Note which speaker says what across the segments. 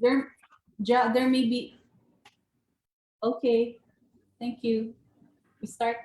Speaker 1: there may be. Okay, thank you. We start.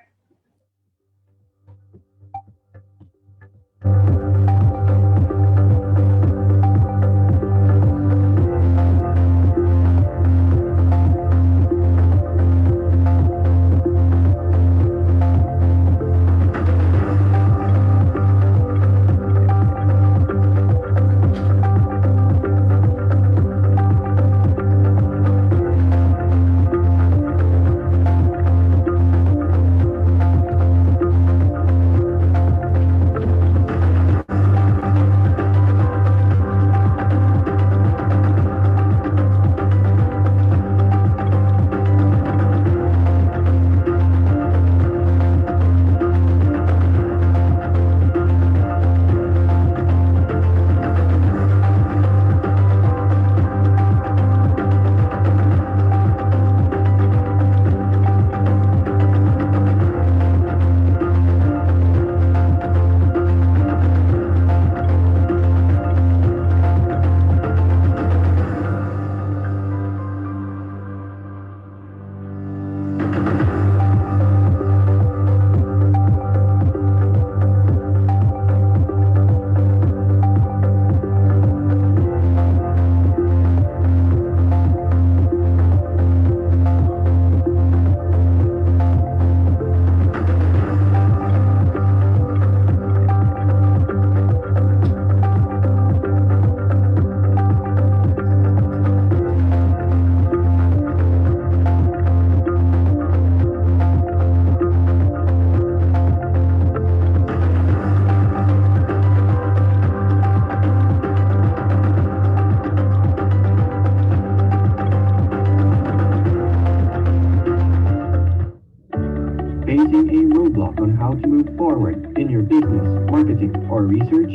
Speaker 2: Facing a roadblock on how to move forward in your business, marketing, or research?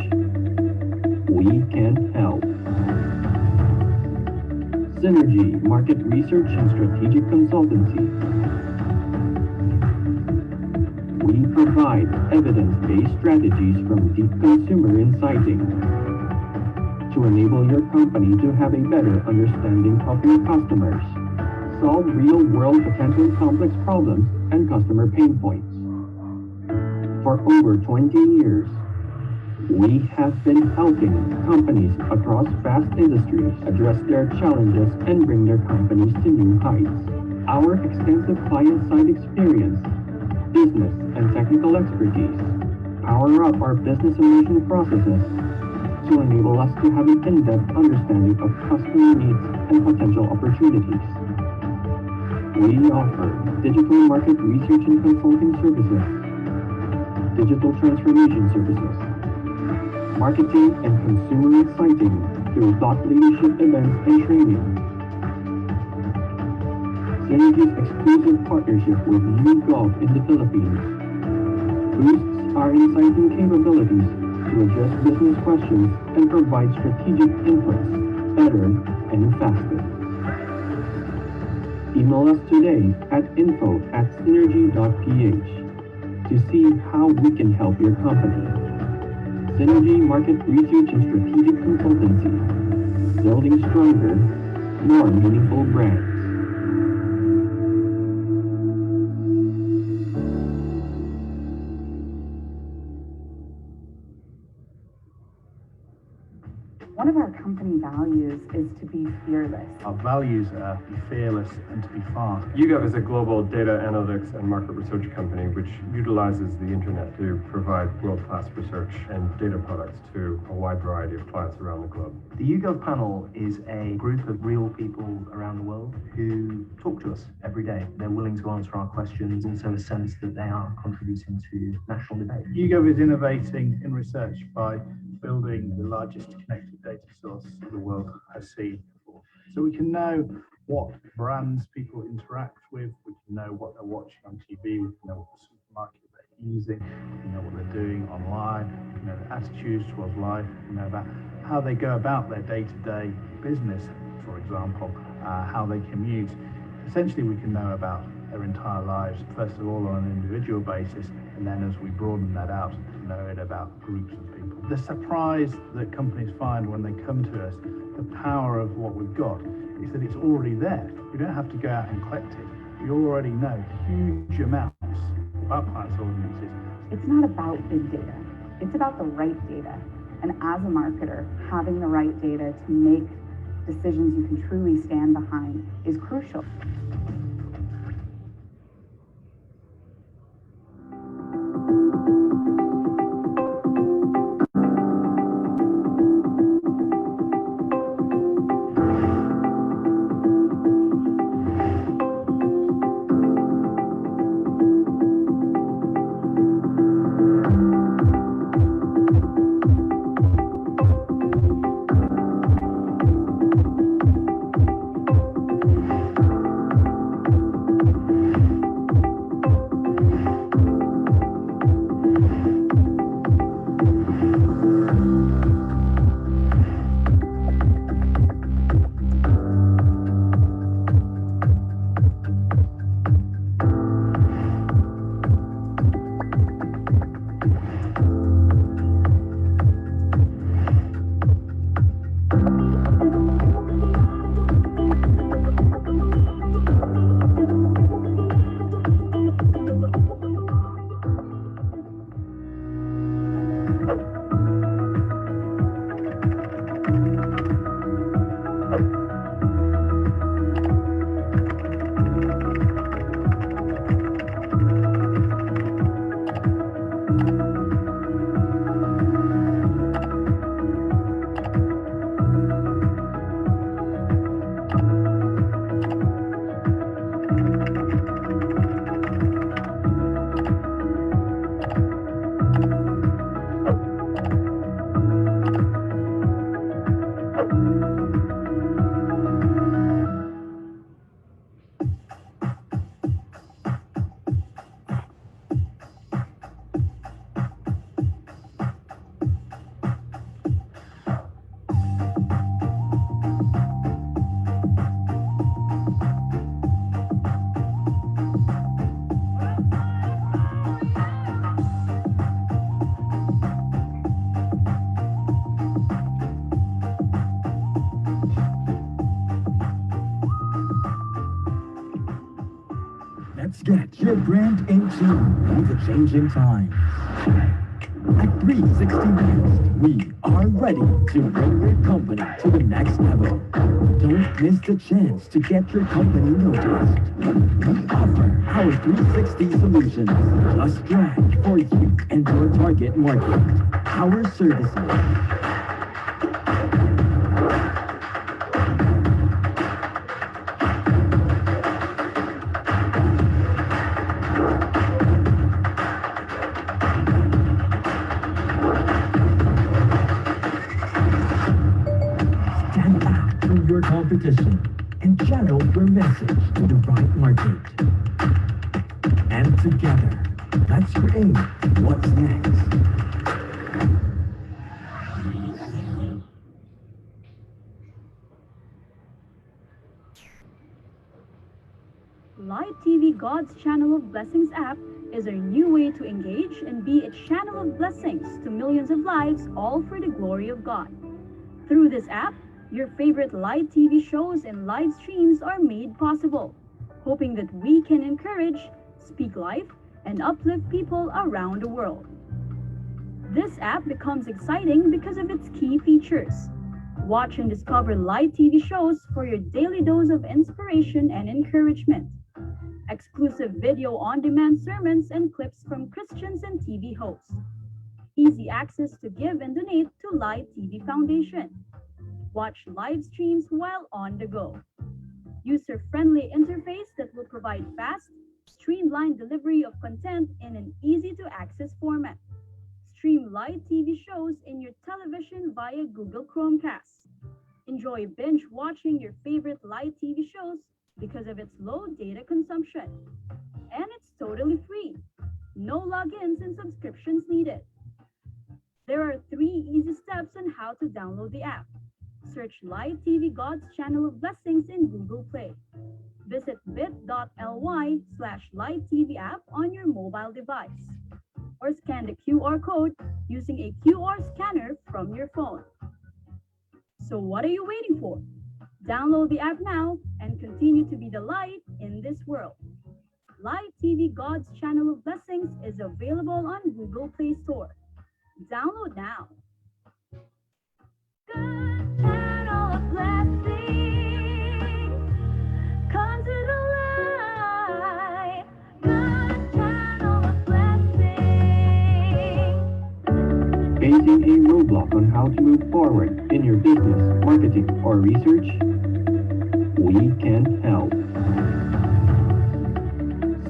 Speaker 2: We can help. Synergy Market Research and Strategic Consultancy. We provide evidence-based strategies from deep consumer insighting to enable your company to have a better understanding of your customers, solve real-world potential complex problems and customer pain points. For over 20 years, we have been helping companies across vast industries address their challenges and bring their companies to new heights. Our extensive client-side experience, business and technical expertise power up our business and mission processes to enable us to have an in-depth understanding of customer needs and potential opportunities. We offer digital market research and consulting services, digital transformation services, marketing and consumer insighting through thought leadership events and training. Synergy's exclusive partnership with YouGov in the Philippines boosts our insighting capabilities to address business questions and provide strategic inputs better and faster. Email us today at info@synergy.ph to see how we can help your company. Synergy Market Research and Strategic Consultancy, building stronger, more meaningful brands.
Speaker 3: One of our company values is to be fearless.
Speaker 4: Our values are to be fearless and to be fast.
Speaker 5: YouGov is a global data analytics and market research company which utilizes the internet to provide world-class research and data products to a wide variety of clients around the globe.
Speaker 4: The YouGov panel is a group of real people around the world who talk to us every day. They're willing to answer our questions, also a sense that they are contributing to national debate.
Speaker 6: YouGov is innovating in research by building the largest connected data source the world has seen before. So we can know what brands people interact with, we can know what they're watching on TV, we can know what supermarket they're using, we can know what they're doing online, we can know their attitudes towards life, we can know about how they go about their day-to-day business, for example, how they commute. Essentially, we can know about their entire lives, first of all on an individual basis, and then as we broaden that out, know it about groups of people. The surprise that companies find when they come to us, the power of what we've got, is that it's already there. You don't have to go out and collect it. You already know huge amounts about clients' audiences.
Speaker 3: It's not about big data. It's about the right data. And as a marketer, having the right data to make decisions you can truly stand behind is crucial.
Speaker 7: Let's get your brand in tune with the changing times. At 360 Next, we are ready to bring your company to the next level. Don't miss the chance to get your company noticed. We offer our 360 solutions just right for you and your target market. Our services. Your competition and channel your message to the right market. And together, let's create what's next.
Speaker 8: Live TV God's Channel of Blessings app is a new way to engage and be a channel of blessings to millions of lives, all for the glory of God. Through this app, your favorite live TV shows and live streams are made possible, hoping that we can encourage, speak life, and uplift people around the world. This app becomes exciting because of its key features. Watch and discover live TV shows for your daily dose of inspiration and encouragement. Exclusive video on-demand sermons and clips from Christians and TV hosts. Easy access to give and donate to Live TV Foundation. Watch live streams while on the go. User-friendly interface that will provide fast, streamlined delivery of content in an easy-to-access format. Stream live TV shows in your television via Google Chromecast. Enjoy binge watching your favorite live TV shows because of its low data consumption. And it's totally free. No logins and subscriptions needed. There are 3 easy steps on how to download the app. Search Live TV God's Channel of Blessings in Google Play. Visit bit.ly/live TV app on your mobile device. or scan the QR code using a QR scanner from your phone. So what are you waiting for? Download the app now and continue to be the light in this world. Live TV God's Channel of Blessings is available on Google Play Store. Download now. God's Channel of Blessings. Come to the light. God's Channel of Blessings.
Speaker 2: Facing a roadblock on how to move forward in your business, marketing, or research? We can help.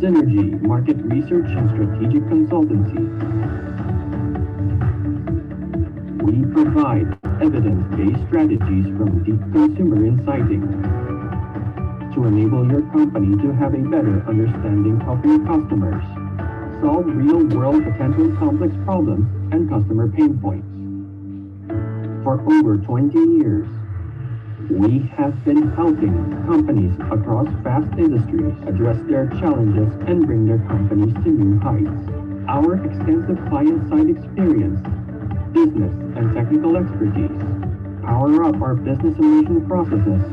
Speaker 2: Synergy Market Research and Strategic Consultancy. We provide evidence-based strategies from deep consumer insighting to enable your company to have a better understanding of your customers, solve real-world potential complex problems and customer pain points. For over 20 years, we have been helping companies across vast industries address their challenges and bring their companies to new heights. Our extensive client-side experience, business and technical expertise power up our business and mission processes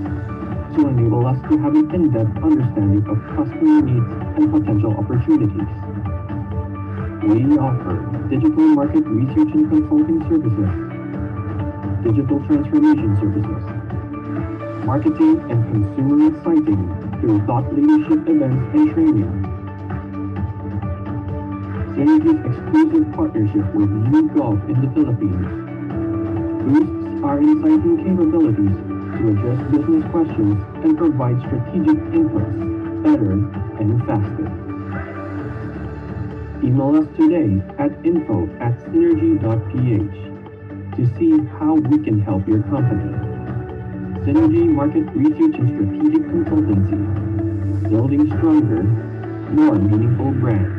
Speaker 2: to enable us to have an in-depth understanding of customer needs and potential opportunities. We offer digital market research and consulting services, digital transformation services, marketing and consumer insighting through thought leadership events and training. Synergy's exclusive partnership with YouGov in the Philippines boosts our insighting capabilities to address business questions and provide strategic inputs better and faster. Email us today at info@synergy.ph to see how we can help your company. Synergy Market Research and Strategic Consultancy, building stronger, more meaningful brands.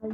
Speaker 9: You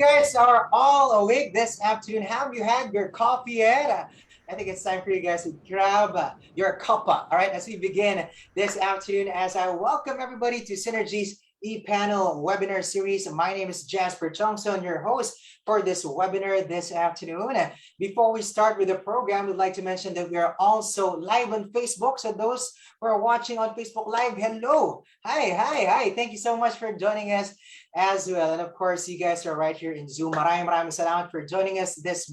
Speaker 9: guys are all awake this afternoon. Have you had your coffee yet? I think it's time for you guys to grab your cuppa. All right, as we begin this afternoon, as I welcome everybody to Synergy's ePanel webinar series. My name is Jazper Tiongson, your host for this webinar this afternoon. Before we start with the program, we'd like to mention that we are also live on Facebook. So those who are watching on Facebook Live, hello. Hi. Thank you so much for joining us as well. And of course, you guys are right here in Zoom. Maraming salamat for joining us this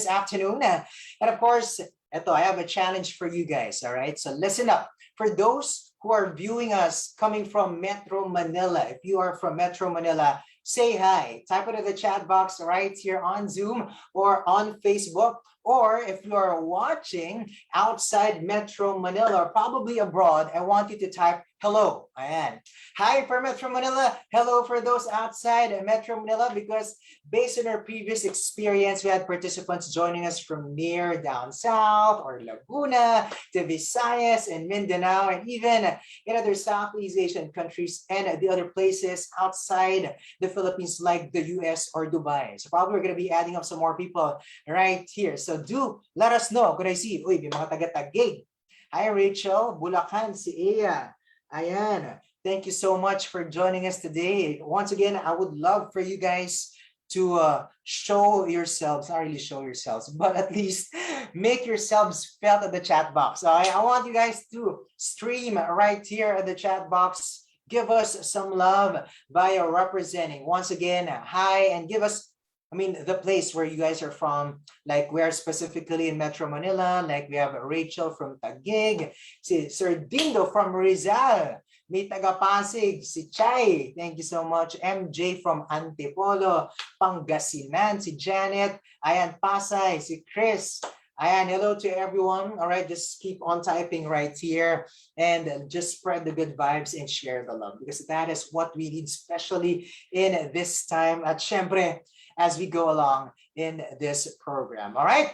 Speaker 9: afternoon. And of course, I have a challenge for you guys. All right, so listen up. For those who are viewing us coming from Metro Manila, if you are from Metro Manila, say hi. Type it in the chat box right here on Zoom or on Facebook. Or if you are watching outside Metro Manila or probably abroad, I want you to type hello. Ayan. Hi for Metro Manila. Hello for those outside Metro Manila, because based on our previous experience, we had participants joining us from near down south or Laguna to Visayas and Mindanao, and even in other Southeast Asian countries and the other places outside the Philippines like the US or Dubai. So probably we're going to be adding up some more people right here. So do let us know. Could I see? Uy, may mga taga-Caeg. Hi, Rachel. Bulacan, si Ea. Ayan. Thank you so much for joining us today. Once again, I would love for you guys to show yourselves, not really show yourselves, but at least make yourselves felt at the chat box. I want you guys to stream right here at the chat box. Give us some love by representing. Once again, hi, and give us the place where you guys are from, like we are specifically in Metro Manila, like we have Rachel from Caeg, si Sir Dindo from Rizal, may taga Pasig, si Chai, thank you so much, MJ from Antipolo, Pangasinan, si Janet, ayan, Pasay, si Chris, ayan, hello to everyone. All right, just keep on typing right here and just spread the good vibes and share the love, because that is what we need, especially in this time at syempre as we go along in this program. All right.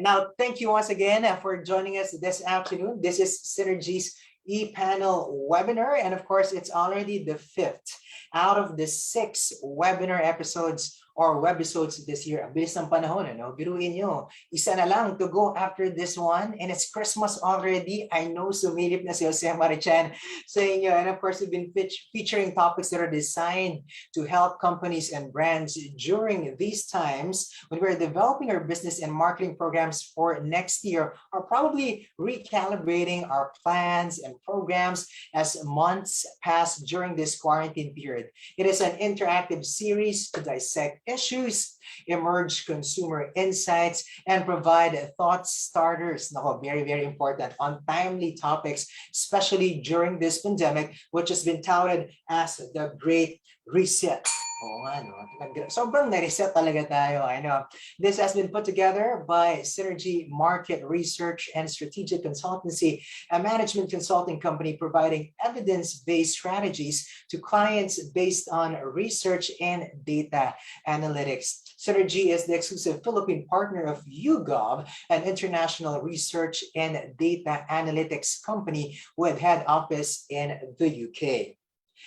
Speaker 9: Now, thank you once again for joining us this afternoon. This is Synergy's ePanel webinar. And of course, it's already the 5th out of the 6 webinar episodes or webisodes this year. Ang bilis ng panahon, ano? Biruin nyo, isa na lang to go after this one. And it's Christmas already. I know sumilip na si Jose Marichan sa inyo. And of course, we've been featuring topics that are designed to help companies and brands during these times when we're developing our business and marketing programs for next year, or probably recalibrating our plans and programs as months pass during this quarantine period. It is an interactive series to dissect issues, emerge consumer insights, and provide thought starters. No, very, very important on timely topics, especially during this pandemic, which has been touted as the Great Reset. Oo nga, no? Sobrang na-reset talaga tayo. I know. This has been put together by Synergy Market Research and Strategic Consultancy, a management consulting company providing evidence-based strategies to clients based on research and data analytics. Synergy is the exclusive Philippine partner of YouGov, an international research and data analytics company with head office in the UK.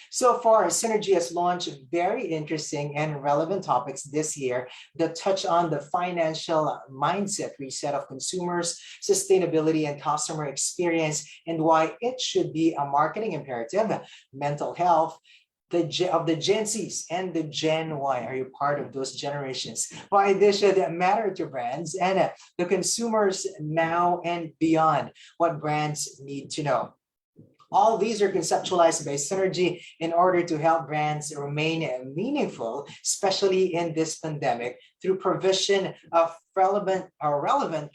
Speaker 9: So far, Synergy has launched very interesting and relevant topics this year that touch on the financial mindset reset of consumers, sustainability and customer experience, and why it should be a marketing imperative, mental health, of the Gen Zs and the Gen Y. Are you part of those generations? Why this should matter to brands and the consumers now and beyond, what brands need to know. All these are conceptualized by Synergy in order to help brands remain meaningful, especially in this pandemic, through provision of relevant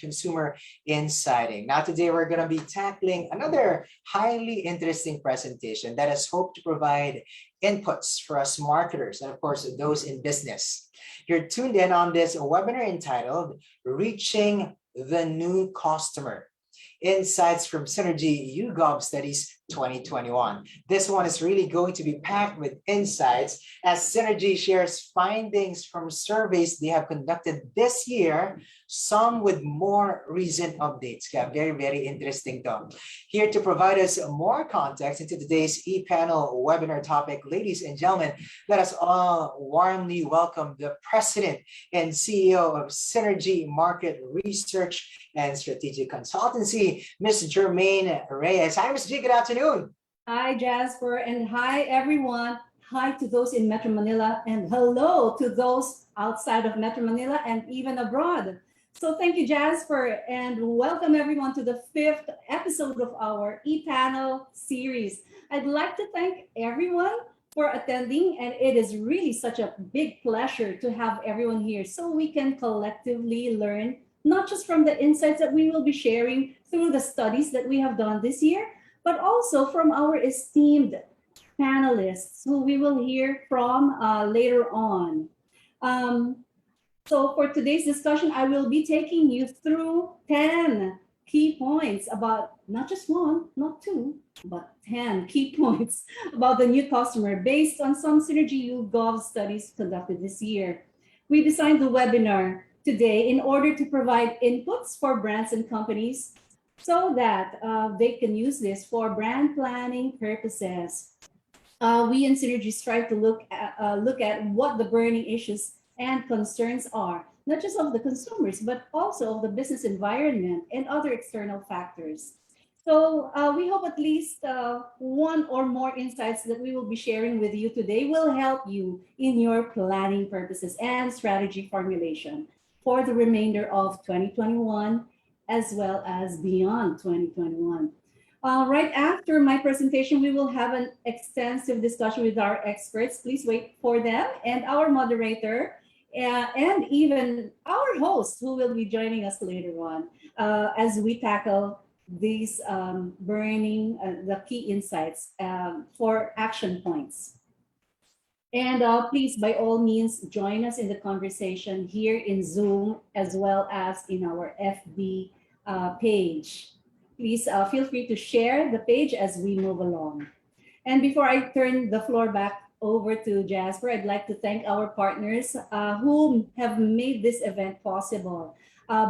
Speaker 9: consumer insighting. Now, today we're going to be tackling another highly interesting presentation that has hoped to provide inputs for us marketers and, of course, those in business. You're tuned in on this webinar entitled Reaching the New Customer. Insights from Synergy-YouGov Studies 2021. This one is really going to be packed with insights as Synergy shares findings from surveys they have conducted this year, some with more recent updates. Very, very interesting though. Here to provide us more context into today's ePanel webinar topic, ladies and gentlemen, let us all warmly welcome the President and CEO of Synergy Market Research and Strategic Consultancy, Ms. Germaine Reyes. Hi, Ms. G. Good afternoon.
Speaker 1: Hi, Jasper, and hi, everyone. Hi to those in Metro Manila, and hello to those outside of Metro Manila and even abroad. So thank you, Jasper, and welcome everyone to the 5th episode of our ePanel series. I'd like to thank everyone for attending, and it is really such a big pleasure to have everyone here so we can collectively learn, not just from the insights that we will be sharing through the studies that we have done this year, but also from our esteemed panelists who we will hear from later on. So for today's discussion, I will be taking you through 10 key points about not just one, not two, but 10 key points about the new customer based on some Synergy-YouGov studies conducted this year. We designed the webinar today in order to provide inputs for brands and companies so that they can use this for brand planning purposes. We in Synergy strive to look at what the burning issues and concerns are, not just of the consumers, but also of the business environment and other external factors. So we hope at least one or more insights that we will be sharing with you today will help you in your planning purposes and strategy formulation for the remainder of 2021 as well as beyond 2021. Right after my presentation, we will have an extensive discussion with our experts. Please wait for them and our moderator and even our host who will be joining us later on as we tackle these the key insights for action points. And please, by all means, join us in the conversation here in Zoom as well as in our FB page. Please feel free to share the page as we move along. And before I turn the floor back over to Jazper, I'd like to thank our partners who have made this event possible.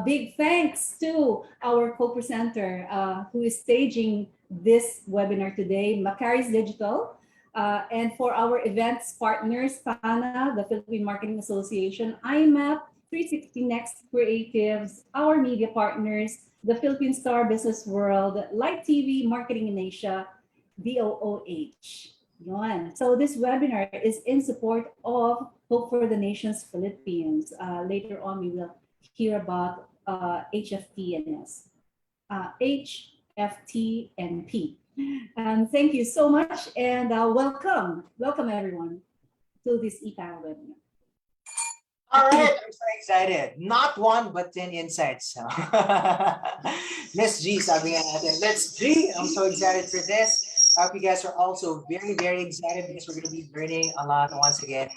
Speaker 1: Big thanks to our co-presenter who is staging this webinar today, Makarius Digital, and for our events partners, PANA, the Philippine Marketing Association, IMAP, 360 Next Creatives, our media partners, the Philippine Star Business World, Light TV, Marketing in Asia, DOOH. So this webinar is in support of Hope for the Nation's Philippines. Later on, we will hear about HFTNS, HFTNP. Thank you so much, and welcome everyone to this ePanel webinar.
Speaker 9: All right, I'm so excited. Not one, but 10 insights. Miss G, sabi nga natin. Let's G. I'm so excited for this. I hope you guys are also very, very excited because we're going to be learning a lot once again.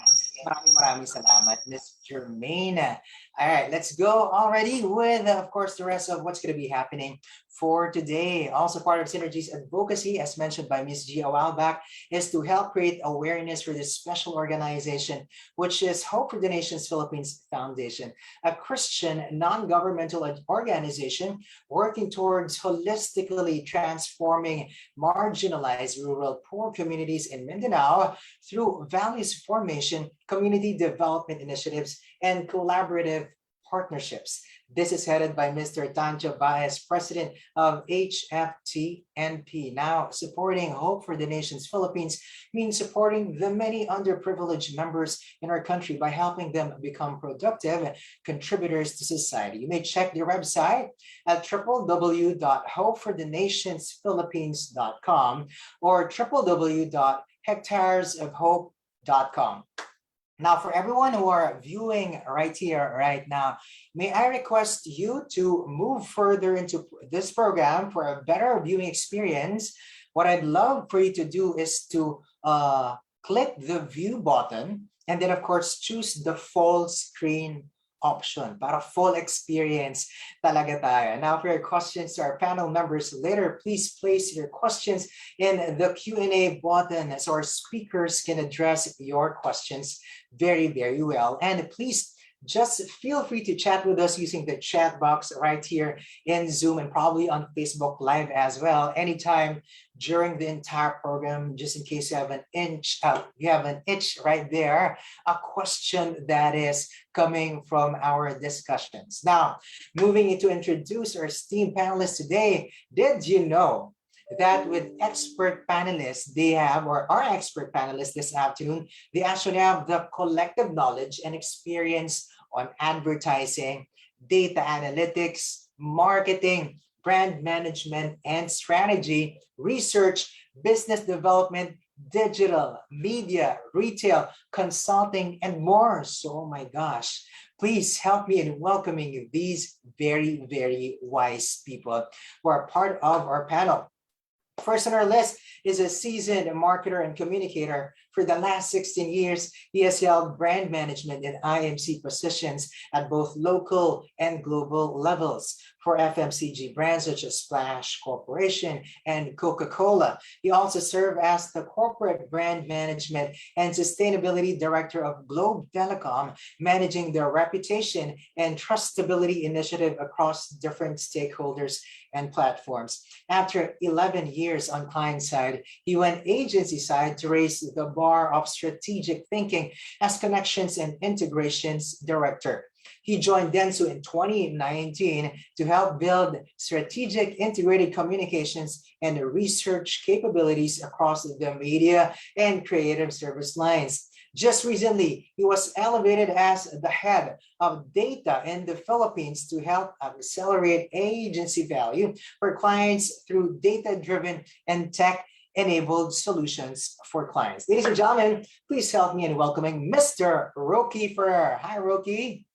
Speaker 9: Maraming salamat, Miss Germaine. All right, let's go already with, of course, the rest of what's going to be happening for today. Also part of Synergy's advocacy, as mentioned by Ms. G a while back, is to help create awareness for this special organization, which is Hope for the Nations Philippines Foundation, a Christian non-governmental organization working towards holistically transforming marginalized rural poor communities in Mindanao through values formation, community development initiatives, and collaborative partnerships. This is headed by Mr. Tancho Baez, president of HFTNP. Now, supporting Hope for the Nations Philippines means supporting the many underprivileged members in our country by helping them become productive contributors to society. You may check their website at www.hopeforthenationsphilippines.com or www.hectaresofhope.com. Now, for everyone who are viewing right here, right now, may I request you to move further into this program for a better viewing experience. What I'd love for you to do is to click the view button and then, of course, choose the full screen option para full experience talaga tayo. Now, for your questions to our panel members later, please place your questions in the Q&A button so our speakers can address your questions very, very well. And please just feel free to chat with us using the chat box right here in Zoom and probably on Facebook Live as well, anytime during the entire program, just in case you have an itch right there, a question that is coming from our discussions. Now, moving to introduce our esteemed panelists today, did you know that with expert panelists they have, or our expert panelists this afternoon, they actually have the collective knowledge and experience on advertising, data analytics, marketing, brand management and strategy, research, business development, digital, media, retail, consulting, and more. So, oh my gosh, please help me in welcoming these very, very wise people who are part of our panel. First on our list is a seasoned marketer and communicator. For the last 16 years, he has held brand management and IMC positions at both local and global levels for FMCG brands such as Splash Corporation and Coca-Cola. He also served as the corporate brand management and sustainability director of Globe Telecom, managing their reputation and trustability initiative across different stakeholders and platforms. After 11 years on client side, he went agency side to raise the bar of strategic thinking as connections and integrations director. He joined Dentsu in 2019 to help build strategic integrated communications and research capabilities across the media and creative service lines. Just recently, he was elevated as the head of data in the Philippines to help accelerate agency value for clients through data-driven and tech-enabled solutions for clients. Ladies and gentlemen, please help me in welcoming Mr. Roki Ferrer. Hi, Roki.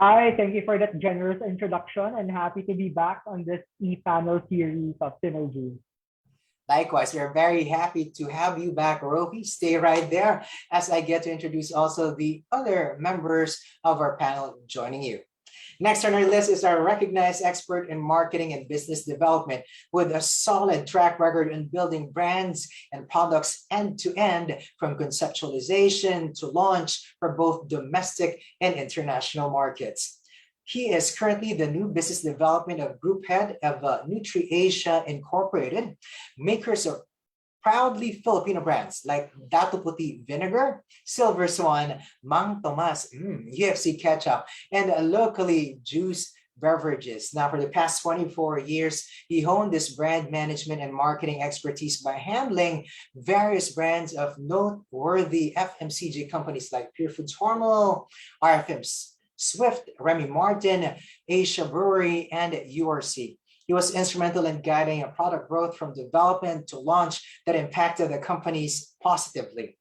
Speaker 10: Hi, thank you for that generous introduction and happy to be back on this ePanel series of Synergy.
Speaker 9: Likewise, we're very happy to have you back, Roki. Stay right there as I get to introduce also the other members of our panel joining you. Next on our list is our recognized expert in marketing and business development with a solid track record in building brands and products end-to-end from conceptualization to launch for both domestic and international markets. He is currently the new business development of group head of NutriAsia Incorporated, makers of proudly Filipino brands like Dato Puti Vinegar, Silver Swan, Mang Tomas, UFC Ketchup, and locally juice beverages. Now, for the past 24 years, he honed this brand management and marketing expertise by handling various brands of noteworthy FMCG companies like Pure Foods Hormel, RFM's Swift, Remy Martin, Asia Brewery, and URC. He was instrumental in guiding a product growth from development to launch that impacted the companies positively.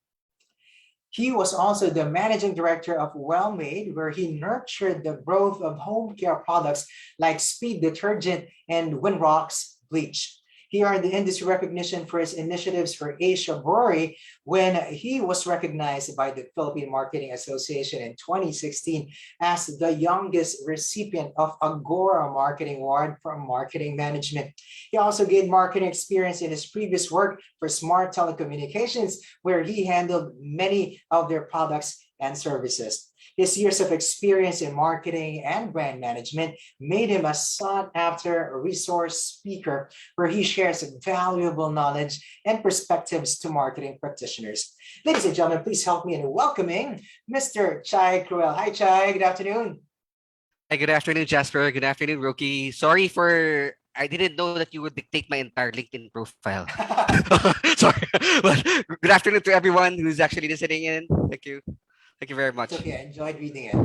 Speaker 9: He was also the managing director of Wellmade, where he nurtured the growth of home care products like Speed Detergent and Winrox Bleach. He earned the industry recognition for his initiatives for Asia Brewery when he was recognized by the Philippine Marketing Association in 2016 as the youngest recipient of Agora Marketing Award for Marketing Management. He also gained marketing experience in his previous work for Smart Telecommunications, where he handled many of their products and services. His years of experience in marketing and brand management made him a sought-after resource speaker where he shares valuable knowledge and perspectives to marketing practitioners. Ladies and gentlemen, please help me in welcoming Mr. Caeg Cruel. Hi, Caeg. Good afternoon.
Speaker 11: Hi, good afternoon, Jasper. Good afternoon, Roki. Sorry for I didn't know that you would dictate my entire LinkedIn profile. Sorry. But good afternoon to everyone who's actually listening in. Thank you. Thank you very much.
Speaker 9: It's okay, I enjoyed reading it.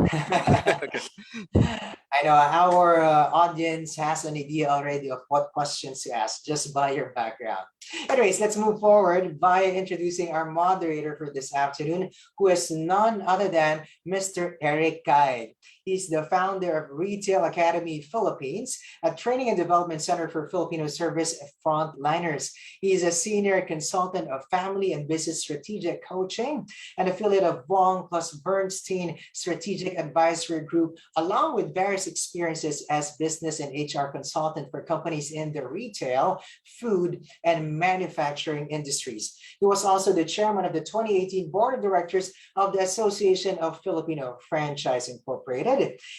Speaker 9: I know our audience has an idea already of what questions to ask just by your background. Anyways, let's move forward by introducing our moderator for this afternoon, who is none other than Mr. Eric Caeg. He's the founder of Retail Academy Philippines, a training and development center for Filipino service frontliners. He is a senior consultant of family and business strategic coaching, an affiliate of Wong plus Bernstein Strategic Advisory Group, along with various experiences as business and HR consultant for companies in the retail, food, and manufacturing industries. He was also the chairman of the 2018 board of directors of the Association of Filipino Franchise Incorporated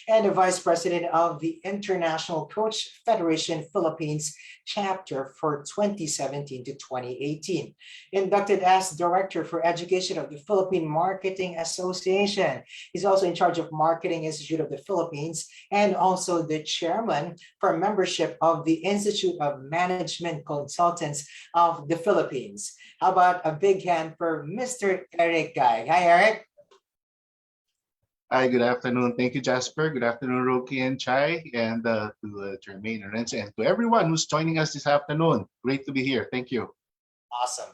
Speaker 9: and the vice president of the International Coach Federation Philippines chapter for 2017 to 2018. Inducted as director for education of the Philippine Marketing Association. He's also in charge of Marketing Institute of the Philippines and also the chairman for membership of the Institute of Management Consultants of the Philippines. How about a big hand for Mr. Eric Caeg? Hi, Eric.
Speaker 12: Hi, good afternoon. Thank you, Jasper. Good afternoon, Roki and Chai, and to Germaine Reyes, and to everyone who's joining us this afternoon. Great to be here. Thank you.
Speaker 9: Awesome.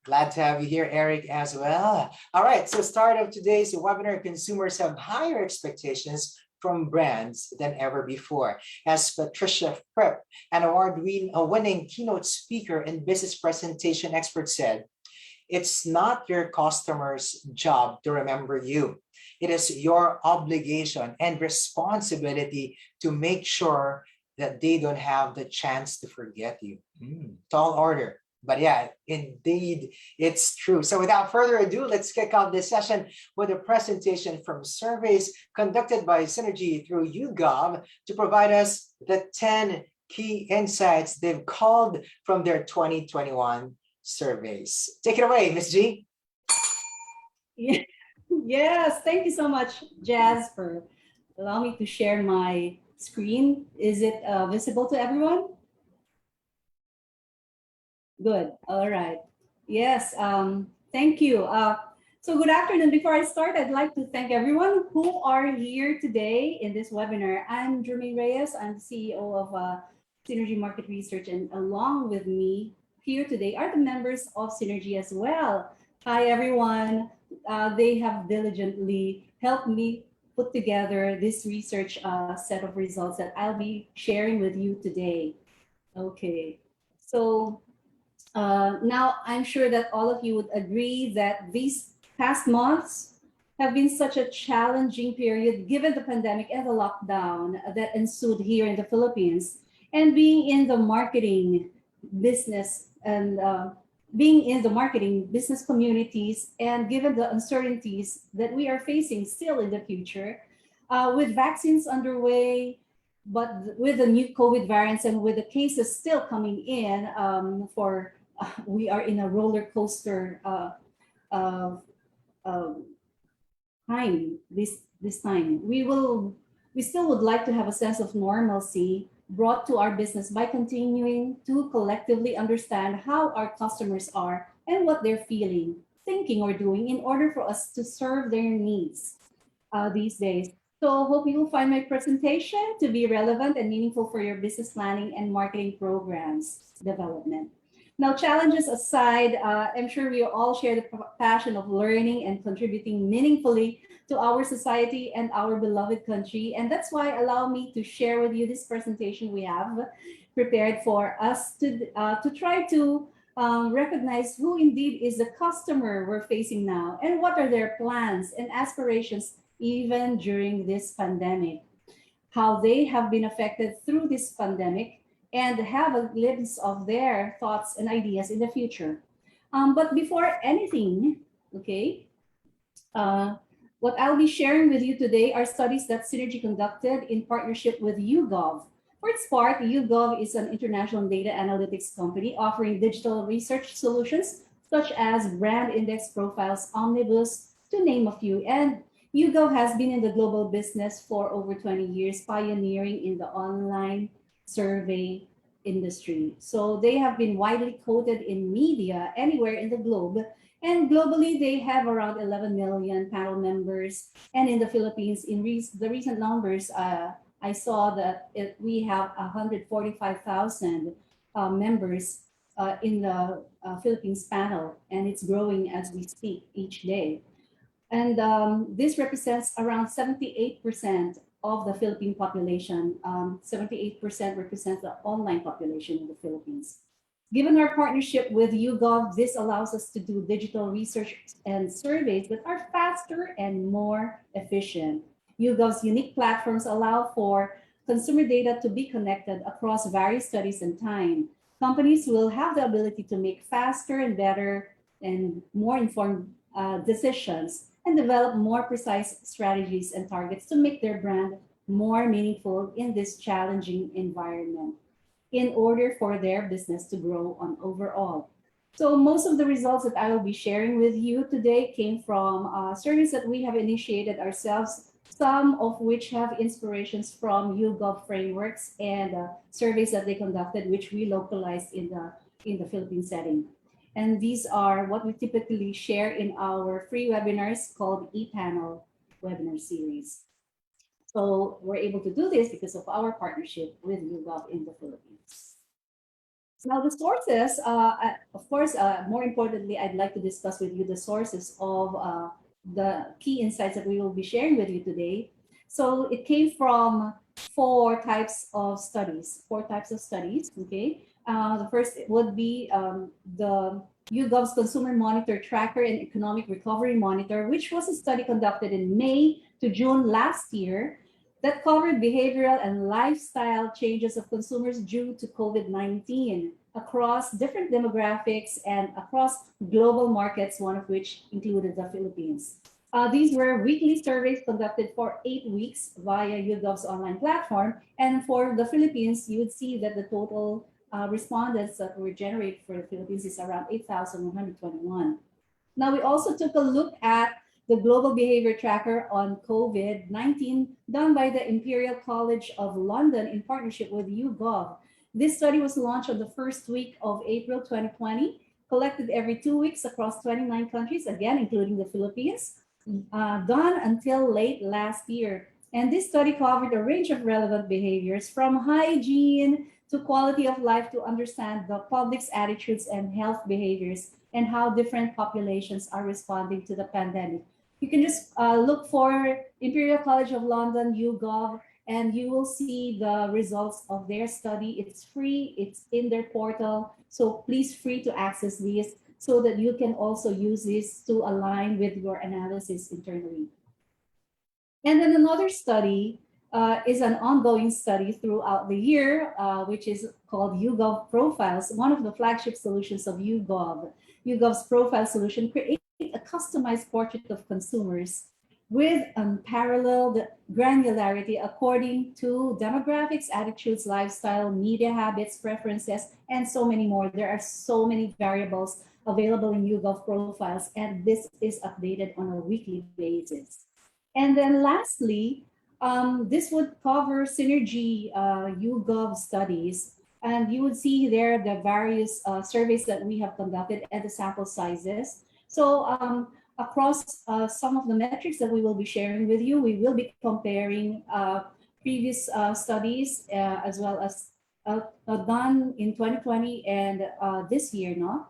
Speaker 9: Glad to have you here, Eric, as well. All right, so start of today's webinar, consumers have higher expectations from brands than ever before. As Patricia Fripp, an award-winning keynote speaker and business presentation expert said, it's not your customer's job to remember you. It is your obligation and responsibility to make sure that they don't have the chance to forget you. Tall order. But yeah, indeed, it's true. So without further ado, let's kick off this session with a presentation from surveys conducted by Synergy through YouGov to provide us the 10 key insights they've called from their 2021 surveys. Take it away, Ms. G.
Speaker 1: Yes, thank you so much, Jazper. Allow me to share my screen. Is it visible to everyone? Good. All right. Yes. Thank you. So good afternoon. Before I start, I'd like to thank everyone who are here today in this webinar. I'm Germaine Reyes. I'm the CEO of Synergy Market Research, and along with me here today are the members of Synergy as well. Hi, everyone. They have diligently helped me put together this research set of results that I'll be sharing with you today. Okay. So now I'm sure that all of you would agree that these past months have been such a challenging period given the pandemic and the lockdown that ensued here in the Philippines. And being in the marketing business and being in the marketing business communities, and given the uncertainties that we are facing still in the future, with vaccines underway, but with the new COVID variants and with the cases still coming in we are in a roller coaster time this time. We still would like to have a sense of normalcy brought to our business by continuing to collectively understand how our customers are and what they're feeling, thinking, or doing in order for us to serve their needs these days. So hope you will find my presentation to be relevant and meaningful for your business planning and marketing programs development. Now, challenges aside, I'm sure we all share the passion of learning and contributing meaningfully to our society and our beloved country. And that's why allow me to share with you this presentation we have prepared for us to try to recognize who indeed is the customer we're facing now and what are their plans and aspirations even during this pandemic, how they have been affected through this pandemic, and have a glimpse of their thoughts and ideas in the future. But before anything, okay, what I'll be sharing with you today are studies that Synergy conducted in partnership with YouGov. For its part, YouGov is an international data analytics company offering digital research solutions such as brand index profiles, omnibus, to name a few. And YouGov has been in the global business for over 20 years, pioneering in the online survey industry. So they have been widely quoted in media anywhere in the globe. And globally, they have around 11 million panel members. And in the Philippines, in the recent numbers, I saw that we have 145,000 members in the Philippines panel, and it's growing as we speak each day. And this represents around 78% of the Philippine population. 78% represents the online population in the Philippines. Given our partnership with YouGov, this allows us to do digital research and surveys that are faster and more efficient. YouGov's unique platforms allow for consumer data to be connected across various studies and time. Companies will have the ability to make faster and better and more informed decisions and develop more precise strategies and targets to make their brand more meaningful in this challenging environment in order for their business to grow on overall. So most of the results that I will be sharing with you today came from surveys that we have initiated ourselves, some of which have inspirations from YouGov frameworks and surveys that they conducted, which we localized in the Philippine setting. And these are what we typically share in our free webinars called ePanel webinar series. So we're able to do this because of our partnership with YouGov in the Philippines. Now the sources, of course, more importantly, I'd like to discuss with you the sources of the key insights that we will be sharing with you today. So it came from four types of studies, okay? The first would be the YouGov's Consumer Monitor Tracker and Economic Recovery Monitor, which was a study conducted in May to June last year that covered behavioral and lifestyle changes of consumers due to COVID-19 across different demographics and across global markets, one of which included the Philippines. These were weekly surveys conducted for 8 weeks via YouGov's online platform. And for the Philippines, you would see that the total respondents that were generated for the Philippines is around 8,121. Now, we also took a look at the Global Behavior Tracker on COVID-19 done by the Imperial College of London in partnership with YouGov. This study was launched on the first week of April 2020, collected every 2 weeks across 29 countries, again, including the Philippines, done until late last year. And this study covered a range of relevant behaviors from hygiene to quality of life to understand the public's attitudes and health behaviors and how different populations are responding to the pandemic. You can just look for Imperial College of London, YouGov, and you will see the results of their study. It's free, it's in their portal, so please free to access these so that you can also use this to align with your analysis internally. And then another study is an ongoing study throughout the year, which is called YouGov Profiles, one of the flagship solutions of YouGov. YouGov's profile solution creates a customized portrait of consumers with unparalleled granularity according to demographics, attitudes, lifestyle, media habits, preferences, and so many more. There are so many variables available in YouGov Profiles, and this is updated on a weekly basis. And then lastly, this would cover Synergy-YouGov Studies. And you would see there the various surveys that we have conducted and the sample sizes. So across some of the metrics that we will be sharing with you, we will be comparing previous studies as well as done in 2020 and this year, no,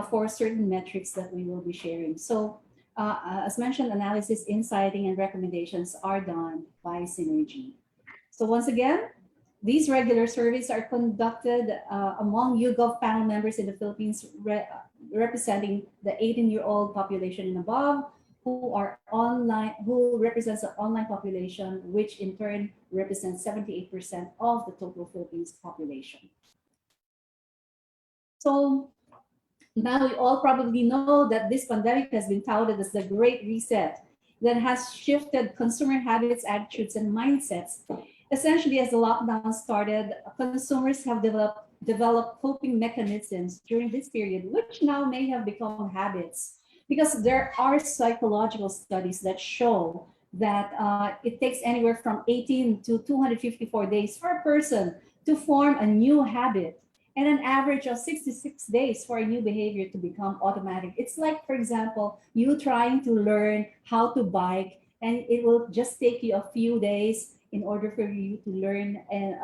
Speaker 1: for certain metrics that we will be sharing. So as mentioned, analysis, insighting, and recommendations are done by Synergy. So once again, these regular surveys are conducted among YouGov panel members in the Philippines representing the 18-year-old population and above, who are online, who represents the online population, which in turn represents 78% of the total Philippines population. So now we all probably know that this pandemic has been touted as the Great Reset that has shifted consumer habits, attitudes, and mindsets. Essentially, as the lockdown started, consumers have developed coping mechanisms during this period, which now may have become habits, because there are psychological studies that show that it takes anywhere from 18 to 254 days for a person to form a new habit, and an average of 66 days for a new behavior to become automatic. It's like, for example, you trying to learn how to bike, and it will just take you a few days in order for you to learn and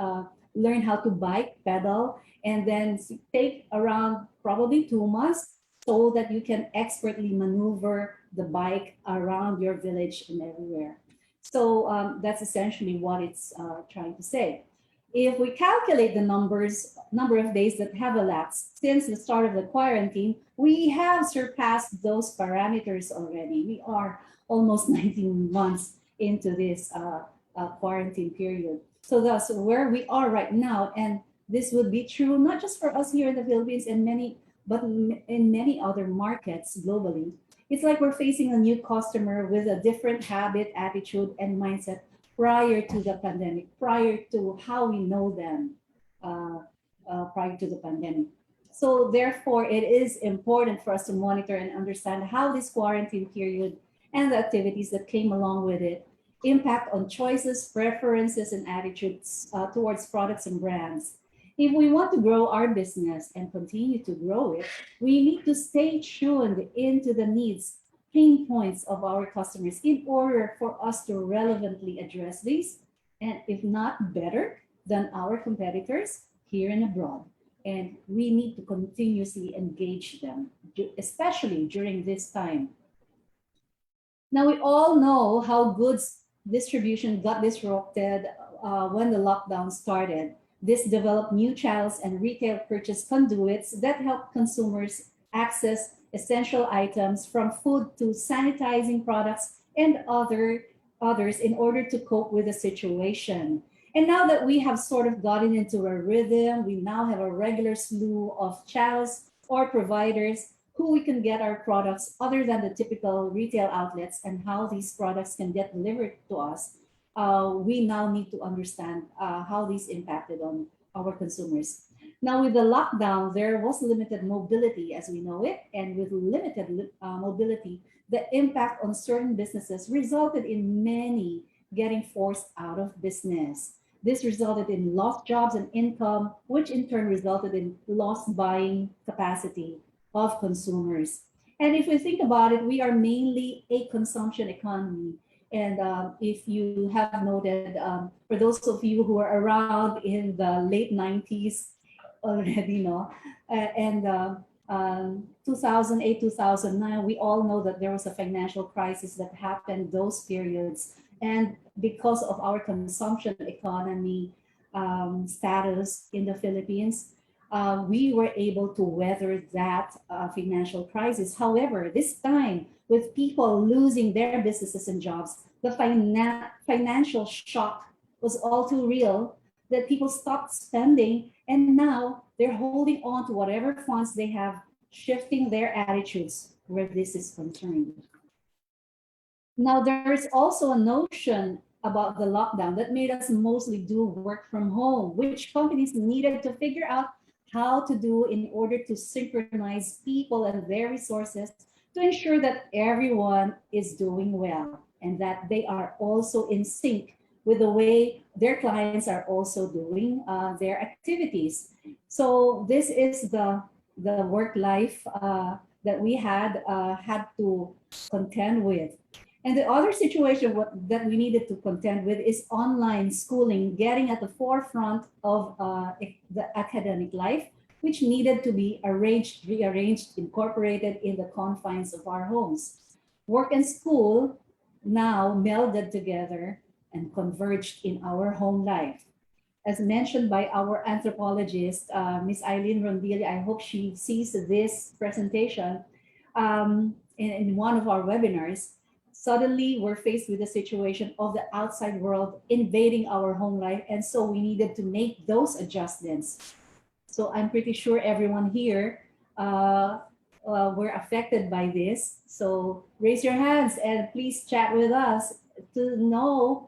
Speaker 1: learn how to bike, pedal, and then take around probably 2 months so that you can expertly maneuver the bike around your village and everywhere. So that's essentially what it's trying to say. If we calculate the number of days that have elapsed since the start of the quarantine, we have surpassed those parameters already. We are almost 19 months into this quarantine period. So thus, where we are right now, and this would be true not just for us here in the Philippines and but in many other markets globally, it's like we're facing a new customer with a different habit, attitude, and mindset prior to the pandemic, prior to how we know them prior to the pandemic. So therefore, it is important for us to monitor and understand how this quarantine period and the activities that came along with it impact on choices, preferences, and attitudes towards products and brands. If we want to grow our business and continue to grow it, we need to stay tuned into the needs, pain points of our customers in order for us to relevantly address these, and if not better than our competitors here and abroad. And we need to continuously engage them, especially during this time. Now, we all know how goods distribution got disrupted when the lockdown started. This developed new channels and retail purchase conduits that help consumers access essential items from food to sanitizing products and others in order to cope with the situation. And now that we have sort of gotten into a rhythm, we now have a regular slew of channels or providers who we can get our products other than the typical retail outlets, and how these products can get delivered to us. We now need to understand how these impacted on our consumers. Now, with the lockdown, there was limited mobility as we know it, and with limited mobility, the impact on certain businesses resulted in many getting forced out of business. This resulted in lost jobs and income, which in turn resulted in lost buying capacity of consumers. And if we think about it, we are mainly a consumption economy. And if you have noted, for those of you who are around in the late 90s already, 2008, 2009, we all know that there was a financial crisis that happened those periods. And because of our consumption economy status in the Philippines, we were able to weather that financial crisis. However, this time, with people losing their businesses and jobs, the financial shock was all too real that people stopped spending, and now they're holding on to whatever funds they have, shifting their attitudes where this is concerned. Now, there is also a notion about the lockdown that made us mostly do work from home, which companies needed to figure out how to do in order to synchronize people and their resources to ensure that everyone is doing well and that they are also in sync with the way their clients are also doing their activities. So this is the work life that we had to contend with. And the other situation that we needed to contend with is online schooling, getting at the forefront of the academic life, which needed to be arranged, rearranged, incorporated in the confines of our homes. Work and school now melded together and converged in our home life. As mentioned by our anthropologist, Ms. Eileen Rondilli, I hope she sees this presentation in one of our webinars. Suddenly, we're faced with the situation of the outside world invading our home life, and so we needed to make those adjustments. So I'm pretty sure everyone here were affected by this. So raise your hands and please chat with us to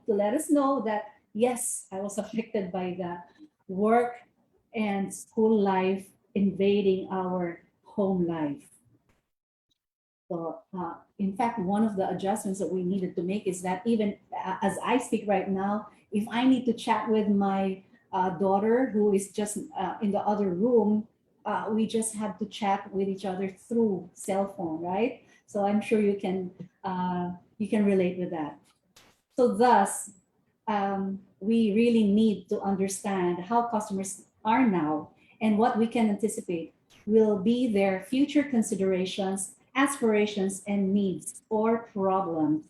Speaker 1: let us know that yes, I was affected by the work and school life invading our home life. So in fact, one of the adjustments that we needed to make is that even as I speak right now, if I need to chat with my daughter who is just in the other room, we just have to chat with each other through cell phone, right? So I'm sure you can relate with that. So thus, we really need to understand how customers are now and what we can anticipate will be their future considerations, aspirations, and needs or problems.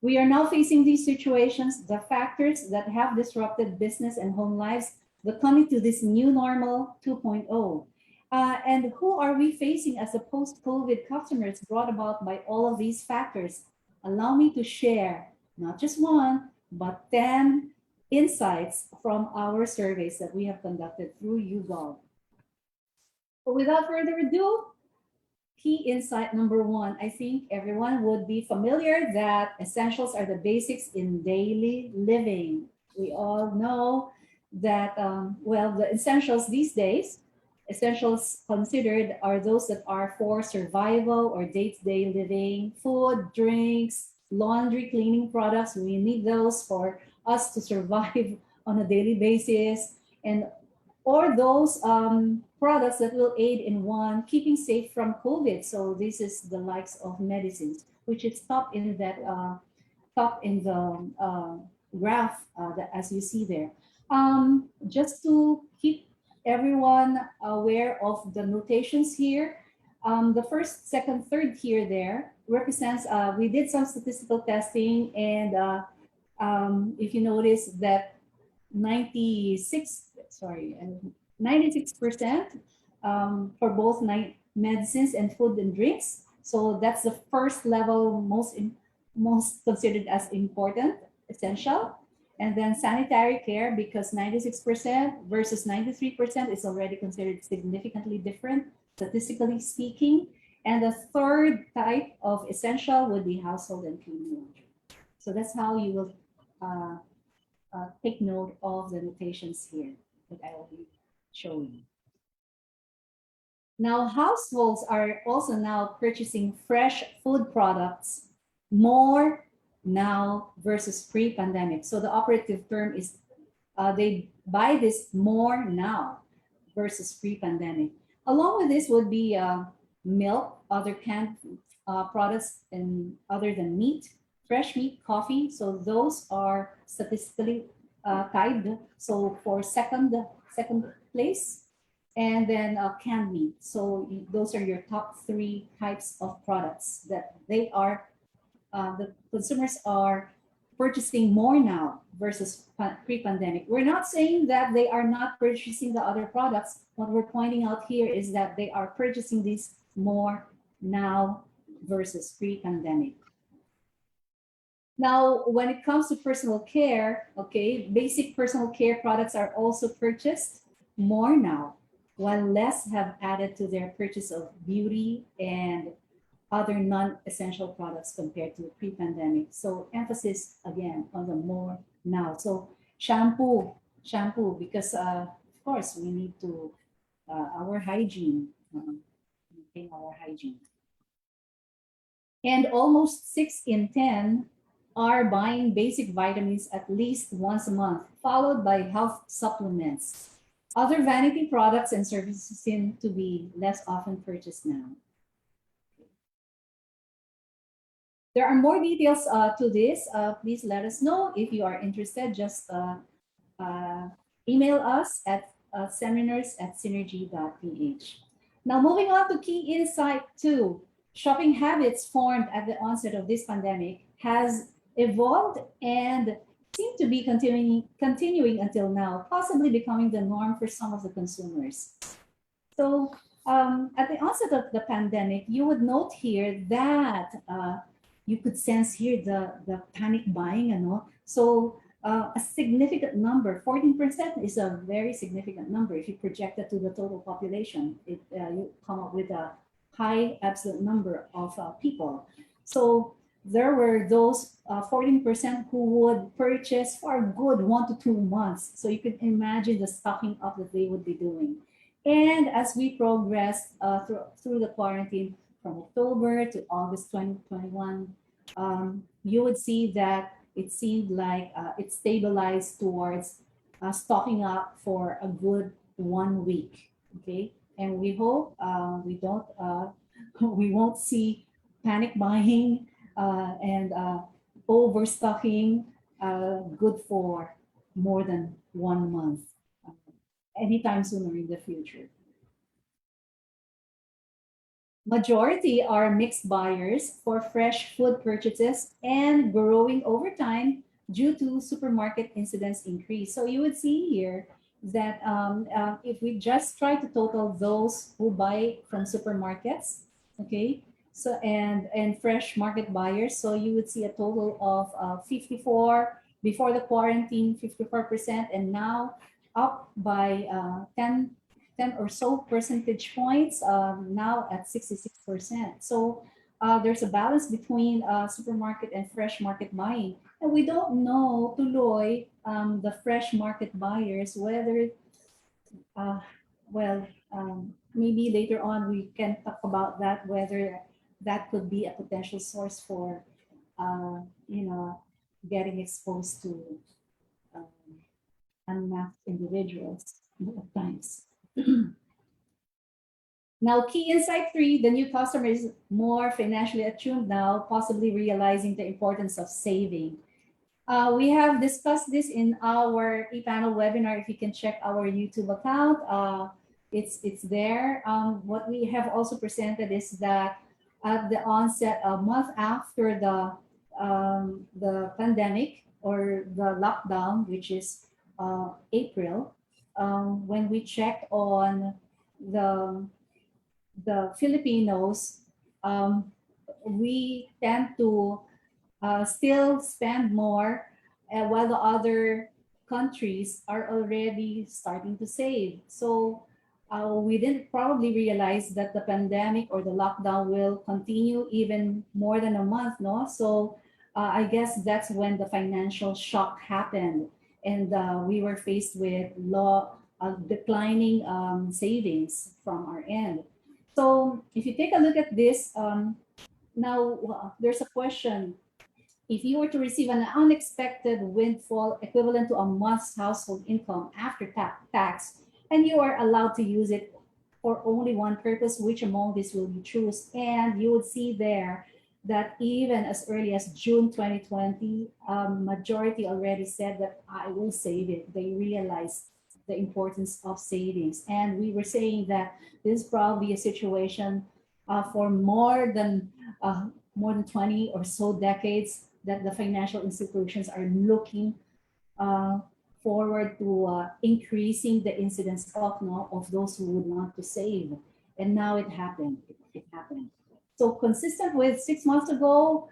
Speaker 1: We are now facing these situations, the factors that have disrupted business and home lives, the coming to this new normal 2.0. And who are we facing as the post-COVID customers brought about by all of these factors? Allow me to share not just one, but 10 insights from our surveys that we have conducted through YouGov. But without further ado, key insight number one, I think everyone would be familiar that essentials are the basics in daily living. We all know that, well, the essentials these days, essentials considered are those that are for survival or day-to-day living, food, drinks, laundry, cleaning products. We need those for us to survive on a daily basis, and or those products that will aid in one keeping safe from COVID. So this is the likes of medicines, which is top in that graph that as you see there. Just to keep everyone aware of the notations here, the first, second, third here there represents, we did some statistical testing, and if you notice that 96% for both medicines and food and drinks. So that's the first level, most considered as important, essential. And then sanitary care, because 96% versus 93% is already considered significantly different, statistically speaking. And the third type of essential would be household and cleaning laundry. So that's how you will take note of the notations here that I will be showing. Now, households are also now purchasing fresh food products more now versus pre-pandemic. So the operative term is they buy this more now versus pre-pandemic. Along with this would be milk, other canned products, and other than meat, fresh meat, coffee. So those are statistically tied. So for second place, and then canned meat. So those are your top three types of products that they are, the consumers are purchasing more now versus pre-pandemic. We're not saying that they are not purchasing the other products. What we're pointing out here is that they are purchasing these more now versus pre-pandemic. Now, when it comes to personal care, okay, basic personal care products are also purchased more now, while less have added to their purchase of beauty and other non-essential products compared to pre-pandemic. So emphasis again on the more now. So shampoo, because of course we need to, our hygiene, maintain our hygiene. And almost 6 in 10 are buying basic vitamins at least once a month, followed by health supplements. Other vanity products and services seem to be less often purchased now. There are more details to this. Please let us know if you are interested. Just email us at seminars@synergy.ph. Now, moving on to key insight 2. Shopping habits formed at the onset of this pandemic has evolved and seem to be continuing until now, possibly becoming the norm for some of the consumers. So at the onset of the pandemic, you would note here that you could sense here the panic buying, So a significant number, 14% is a very significant number. If you project it to the total population, you come up with a high absolute number of people. So there were those 14% who would purchase for a good 1 to 2 months. So you could imagine the stocking up that they would be doing. And as we progressed through the quarantine from October to August 2021, you would see that it seemed like it stabilized towards stocking up for a good 1 week. Okay, and we hope we won't see panic buying and overstocking good for more than 1 month anytime sooner in the future. Majority are mixed buyers for fresh food purchases and growing over time due to supermarket incidence increase. So you would see here that if we just try to total those who buy from supermarkets, okay, so and fresh market buyers, so you would see a total of 54 before the quarantine, 54%, and now up by 10 or so percentage points, now at 66%. So there's a balance between supermarket and fresh market buying. And we don't know, tuloy, the fresh market buyers, whether, maybe later on we can talk about that, whether that could be a potential source for, getting exposed to unmasked individuals at times. Now, key insight 3, the new customer is more financially attuned now, possibly realizing the importance of saving. We have discussed this in our ePanel webinar. If you can check our YouTube account, it's there. What we have also presented is that at the onset, a month after the pandemic or the lockdown, which is April, when we checked on the Filipinos, we tend to still spend more, while the other countries are already starting to save. So we didn't probably realize that the pandemic or the lockdown will continue even more than a month, no? So I guess that's when the financial shock happened, and we were faced with declining savings from our end. So if you take a look at this, now there's a question. If you were to receive an unexpected windfall equivalent to a month's household income after tax, and you are allowed to use it for only one purpose, which among these will you choose? And you would see there that even as early as June 2020, majority already said that I will save it. They realized the importance of savings. And we were saying that this is probably a situation for more than 20 or so decades that the financial institutions are looking forward to increasing the incidence of those who would want to save. And now it happened. It happened. So consistent with 6 months ago,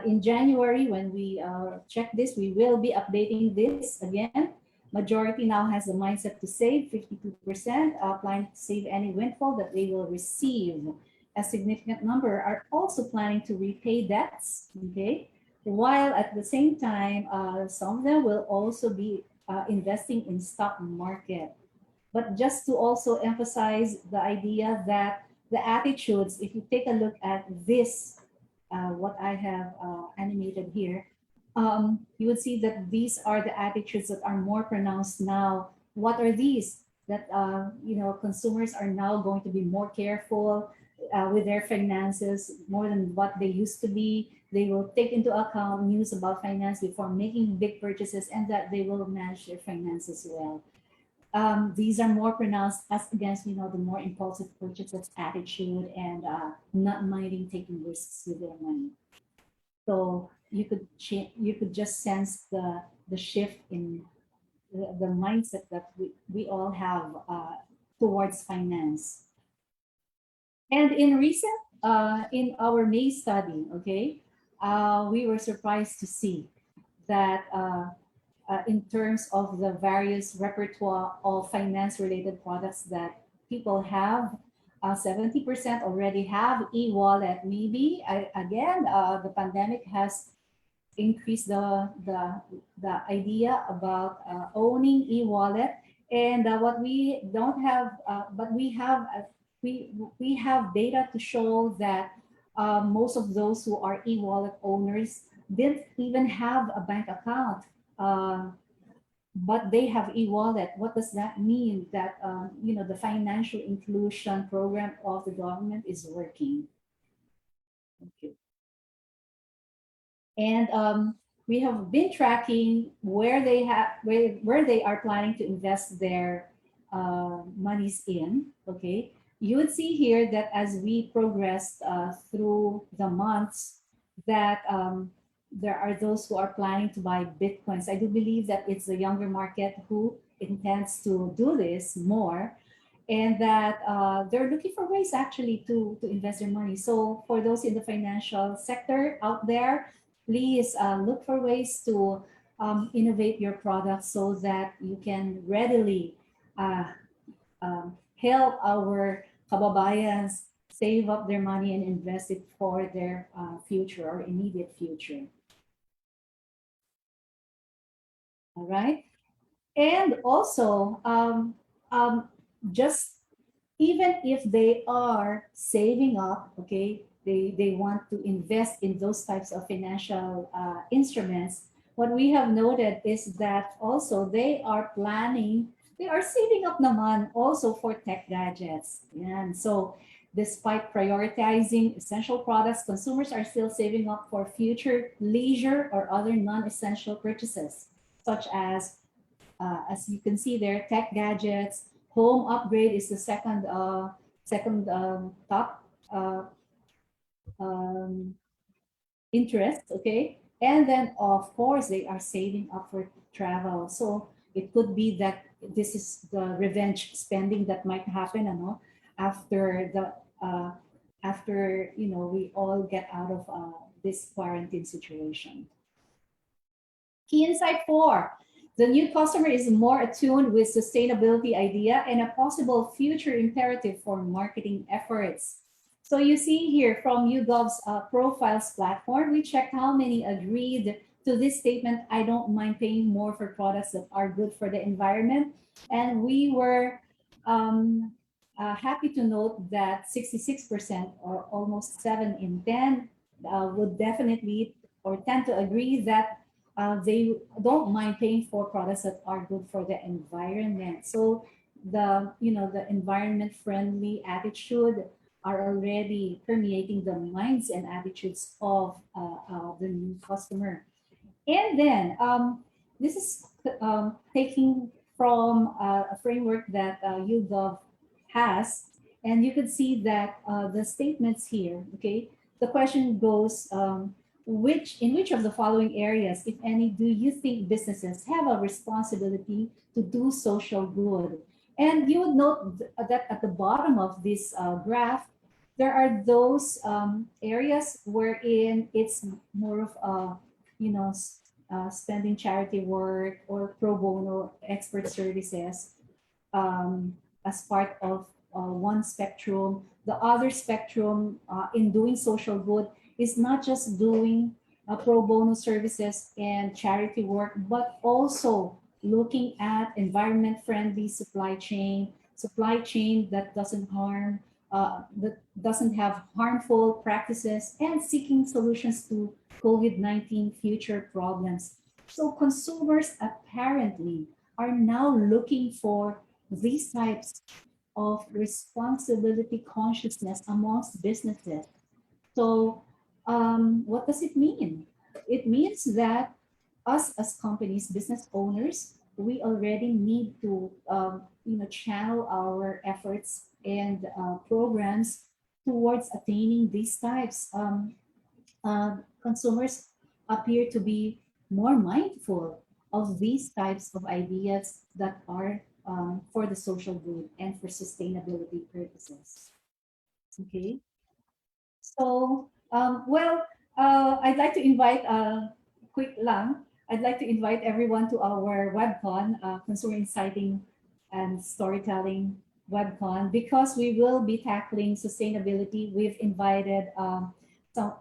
Speaker 1: in January, when we check this, we will be updating this again. Majority now has the mindset to save, 52% planning to save any windfall that they will receive. A significant number are also planning to repay debts, okay? While at the same time, some of them will also be investing in stock market. But just to also emphasize the idea that the attitudes, if you take a look at this, what I have animated here, you would see that these are the attitudes that are more pronounced now. What are these? That consumers are now going to be more careful. with their finances more than what they used to be. They will take into account news about finance before making big purchases, and that they will manage their finances well. These are more pronounced as against, the more impulsive purchases attitude and not minding taking risks with their money. So you could just sense the shift in the mindset that we all have towards finance. And in recent, in our May study, okay, we were surprised to see that in terms of the various repertoire of finance-related products that people have, 70% already have e-wallet. Maybe again, the pandemic has increased the idea about owning e-wallet, and what we don't have, but we have data to show that most of those who are e-wallet owners didn't even have a bank account. But they have e-wallet. What does that mean? That the financial inclusion program of the government is working. Okay. And we have been tracking where they are planning to invest their monies in. Okay, you would see here that as we progressed through the months, that there are those who are planning to buy Bitcoins. I do believe that it's the younger market who intends to do this more, and that they're looking for ways actually to invest their money. So for those in the financial sector out there, please look for ways to innovate your products so that you can readily help our kababayans save up their money and invest it for their future or immediate future. All right. And also, just even if they are saving up, okay, they want to invest in those types of financial instruments, what we have noted is that also they are saving up naman also for tech gadgets. And so despite prioritizing essential products, consumers are still saving up for future leisure or other non-essential purchases, such as you can see there, tech gadgets. Home upgrade is the second top interest, okay? And then of course they are saving up for travel. So it could be that this is the revenge spending that might happen, after we all get out of this quarantine situation. Key insight 4. The new customer is more attuned with sustainability idea and a possible future imperative for marketing efforts. So you see here from YouGov's profiles platform, we checked how many agreed to this statement, I don't mind paying more for products that are good for the environment. And we were happy to note that 66% or almost 7 in 10 would definitely or tend to agree that they don't mind paying for products that are good for the environment. So the environment friendly attitude are already permeating the minds and attitudes of the new customer. And then this is taking from a framework that YouGov has, and you can see that the statements here, okay, the question goes, in which of the following areas, if any, do you think businesses have a responsibility to do social good? And you would note that at the bottom of this graph, there are those areas wherein it's more of spending charity work or pro bono expert services as part of one spectrum. The other spectrum in doing social good is not just doing pro bono services and charity work, but also looking at environment-friendly supply chain that doesn't harm, that doesn't have harmful practices, and seeking solutions to COVID-19 future problems. So consumers apparently are now looking for these types of responsibility consciousness amongst businesses. So what does it mean? It means that us as companies, business owners, we already need to channel our efforts and programs towards attaining these types. Consumers appear to be more mindful of these types of ideas that are for the social good and for sustainability purposes. Okay. So, I'd like to invite quick lang. I'd like to invite everyone to our webcon, Consumer Insighting and Storytelling webcon, because we will be tackling sustainability. We've invited some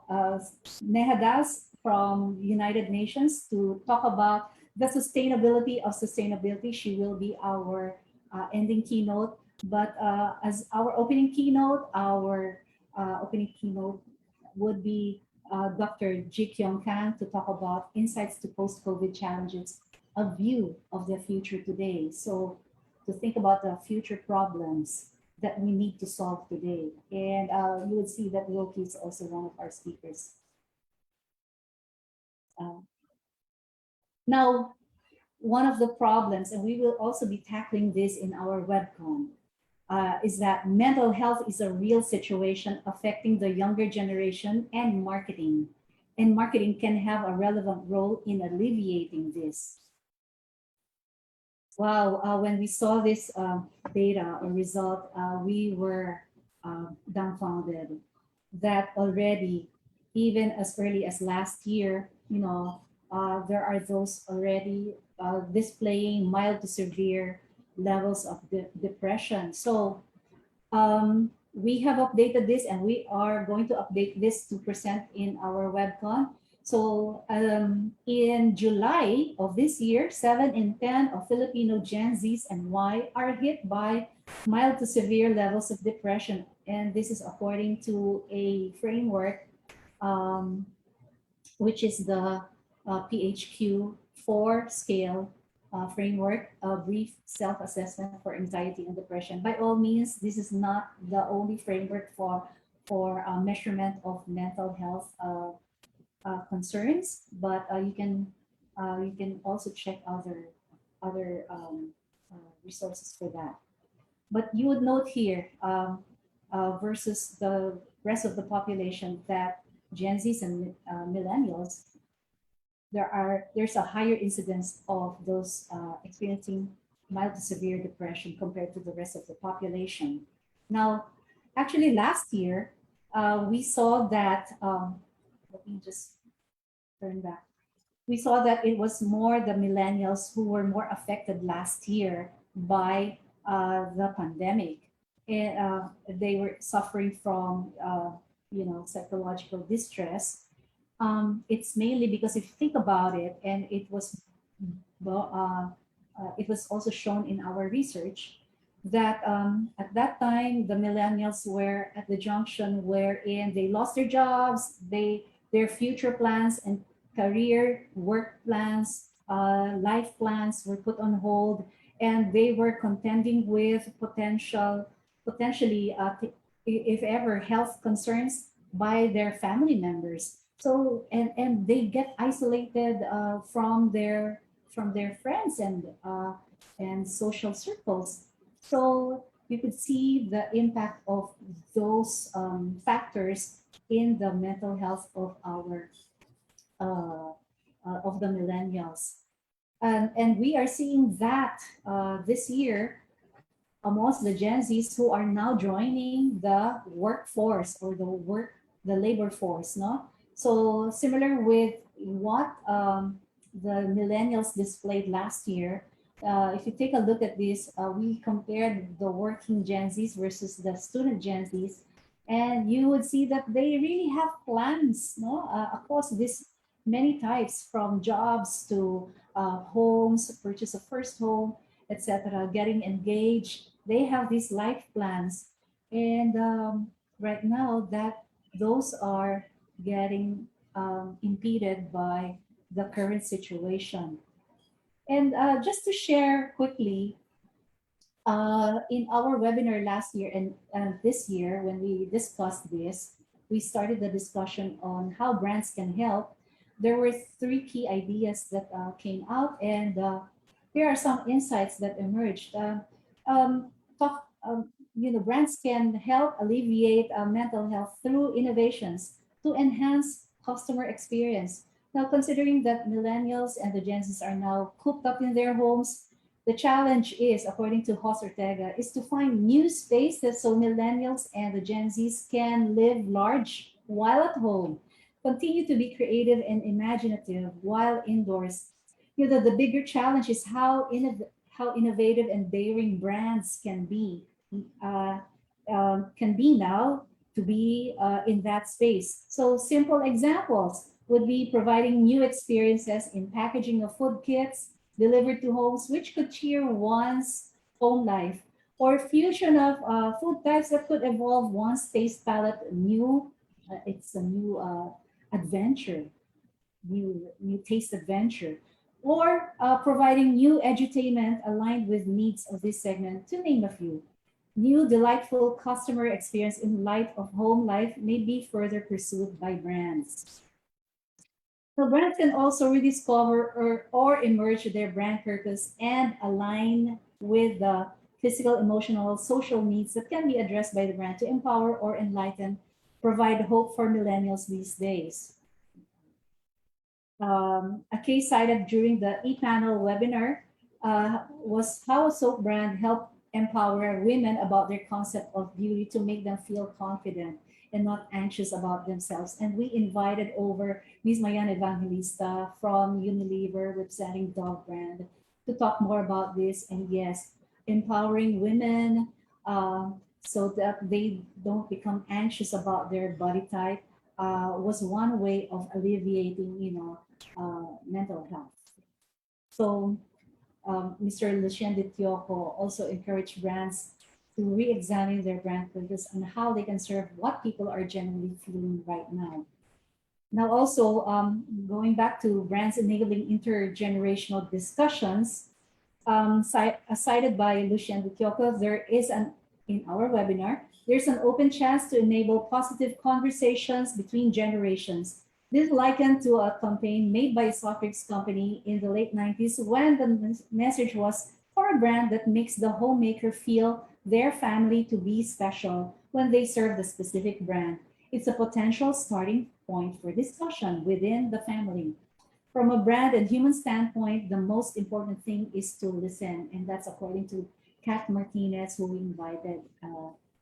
Speaker 1: Neha Das from United Nations to talk about the sustainability of sustainability. She will be our ending keynote. But as our opening keynote, would be Dr. Ji Kyung Kang to talk about insights to post-COVID challenges, a view of the future today. So to think about the future problems that we need to solve today. And you would see that Roki is also one of our speakers. Now, one of the problems, and we will also be tackling this in our webcon, is that mental health is a real situation affecting the younger generation and marketing. And marketing can have a relevant role in alleviating this. Wow, when we saw this data or result, we were dumbfounded that already, even as early as last year, there are those already displaying mild to severe levels of depression. So we have updated this, and we are going to update this to present in our webcon. So in July of this year, 7 in 10 of Filipino Gen Zs and Y are hit by mild to severe levels of depression. And this is according to a framework, which is the PHQ-4 scale framework, a brief self-assessment for anxiety and depression. By all means, this is not the only framework for measurement of mental health concerns, but you can also check other resources for that. But you would note here versus the rest of the population that Gen Zs and millennials, there's a higher incidence of those experiencing mild to severe depression compared to the rest of the population. Now, actually last year, we saw that, let me just turn back. We saw that it was more the millennials who were more affected last year by the pandemic. And they were suffering from, psychological distress. It's mainly because if you think about it, and it was also shown in our research that at that time the millennials were at the junction wherein they lost their jobs, their future plans and career, work plans, life plans were put on hold, and they were contending with potentially, if ever, health concerns by their family members. So and they get isolated from their friends and social circles. So you could see the impact of those factors in the mental health of our of the millennials, and we are seeing that this year amongst the Gen Zs who are now joining the workforce or the labor force, no? So similar with what the millennials displayed last year, if you take a look at this, we compared the working Gen Zs versus the student Gen Zs, and you would see that they really have plans, no, across this many types, from jobs to homes, purchase a first home, etc., getting engaged. They have these life plans, and right now that those are getting impeded by the current situation. And just to share quickly, In our webinar last year and this year, when we discussed this, we started the discussion on how brands can help. There were three key ideas that came out, and here are some insights that emerged. Brands can help alleviate mental health through innovations to enhance customer experience. Now, considering that millennials and the Gen Zs are now cooped up in their homes, the challenge is, according to Jos Ortega, is to find new spaces so millennials and the Gen Zs can live large while at home, continue to be creative and imaginative while indoors. The bigger challenge is how innovative and daring brands can be now to be in that space. So simple examples would be providing new experiences in packaging of food kits delivered to homes, which could cheer one's home life, or fusion of food types that could evolve one's taste palette new. It's a new adventure, new taste adventure, or providing new edutainment aligned with needs of this segment, to name a few. New delightful customer experience in light of home life may be further pursued by brands. So brands can also rediscover or emerge their brand purpose and align with the physical, emotional, social needs that can be addressed by the brand to empower or enlighten, provide hope for millennials these days. A case cited during the ePanel webinar was how a soap brand helped empower women about their concept of beauty to make them feel confident and not anxious about themselves. And we invited over Ms. Mayan Evangelista from Unilever, representing Dove brand, to talk more about this. And yes, empowering women so that they don't become anxious about their body type was one way of alleviating, mental health. So Mr. Lucien de Tioco also encouraged brands to re-examine their brand purpose and how they can serve what people are genuinely feeling right now. Now also, going back to brands enabling intergenerational discussions, cited by Lucien de Tioco, in our webinar, there's an open chance to enable positive conversations between generations. This is likened to a campaign made by a soft drinks company in the late 90s when the message was for a brand that makes the homemaker feel their family to be special when they serve the specific brand. It's a potential starting point for discussion within the family. From a brand and human standpoint, the most important thing is to listen. And that's according to Kat Martinez, who we invited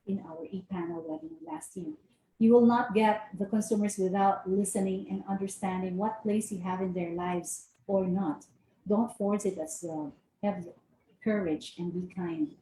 Speaker 1: in our ePanel webinar last year. You will not get the consumers without listening and understanding what place you have in their lives or not. Don't force it as well. Have courage and be kind.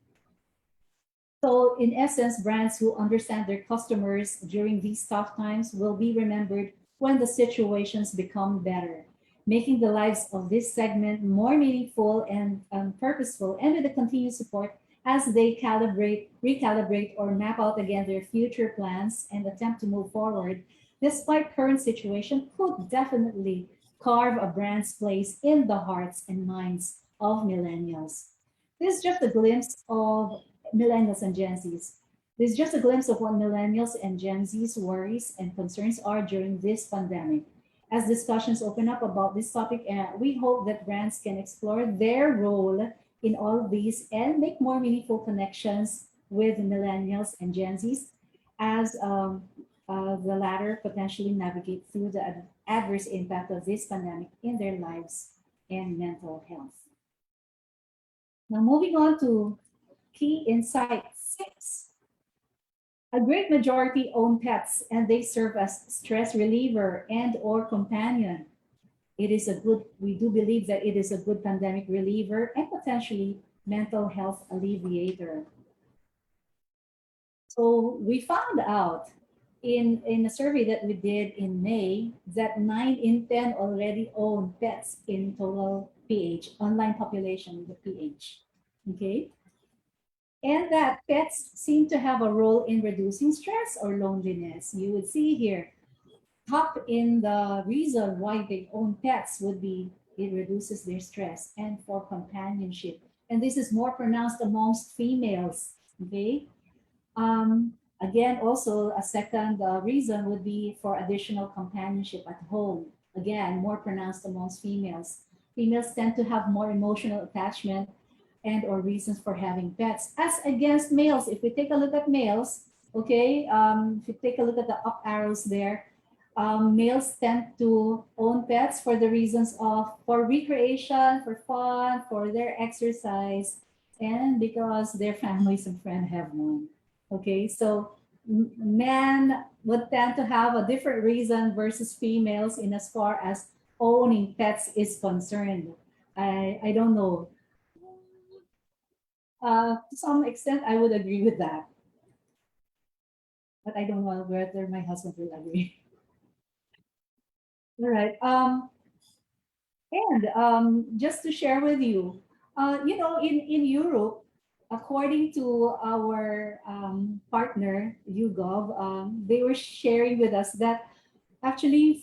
Speaker 1: So in essence, brands who understand their customers during these tough times will be remembered when the situations become better, making the lives of this segment more meaningful and purposeful, and with the continued support as they recalibrate, or map out again their future plans and attempt to move forward, despite current situation, could definitely carve a brand's place in the hearts and minds of millennials. This is just a glimpse of millennials and Gen Zs. This is just a glimpse of what millennials and Gen Z's worries and concerns are during this pandemic. As discussions open up about this topic, we hope that brands can explore their role in all of these and make more meaningful connections with millennials and Gen Zs as the latter potentially navigate through the adverse impact of this pandemic in their lives and mental health. Now moving on to key insight 6. A great majority own pets and they serve as stress reliever and or companion. We do believe that it is a good pandemic reliever and potentially mental health alleviator. So we found out in a survey that we did in May that 9 in 10 already own pets in total PH, online population with the PH, okay? And that pets seem to have a role in reducing stress or loneliness. You would see here, top in the reason why they own pets would be it reduces their stress and for companionship. and this is more pronounced amongst females. Okay. Again, also a second reason would be for additional companionship at home. Again, more pronounced amongst females. Females tend to have more emotional attachment and or reasons for having pets as against males. If we take a look at males, okay, if you take a look at the up arrows there, males tend to own pets for the reasons of for recreation, for fun, for their exercise, and because their families and friends have one. Okay, so men would tend to have a different reason versus females in as far as owning pets is concerned. I don't know. To some extent, I would agree with that, but I don't know whether my husband will agree. All right. Just to share with you, in Europe, according to our partner, YouGov, they were sharing with us that actually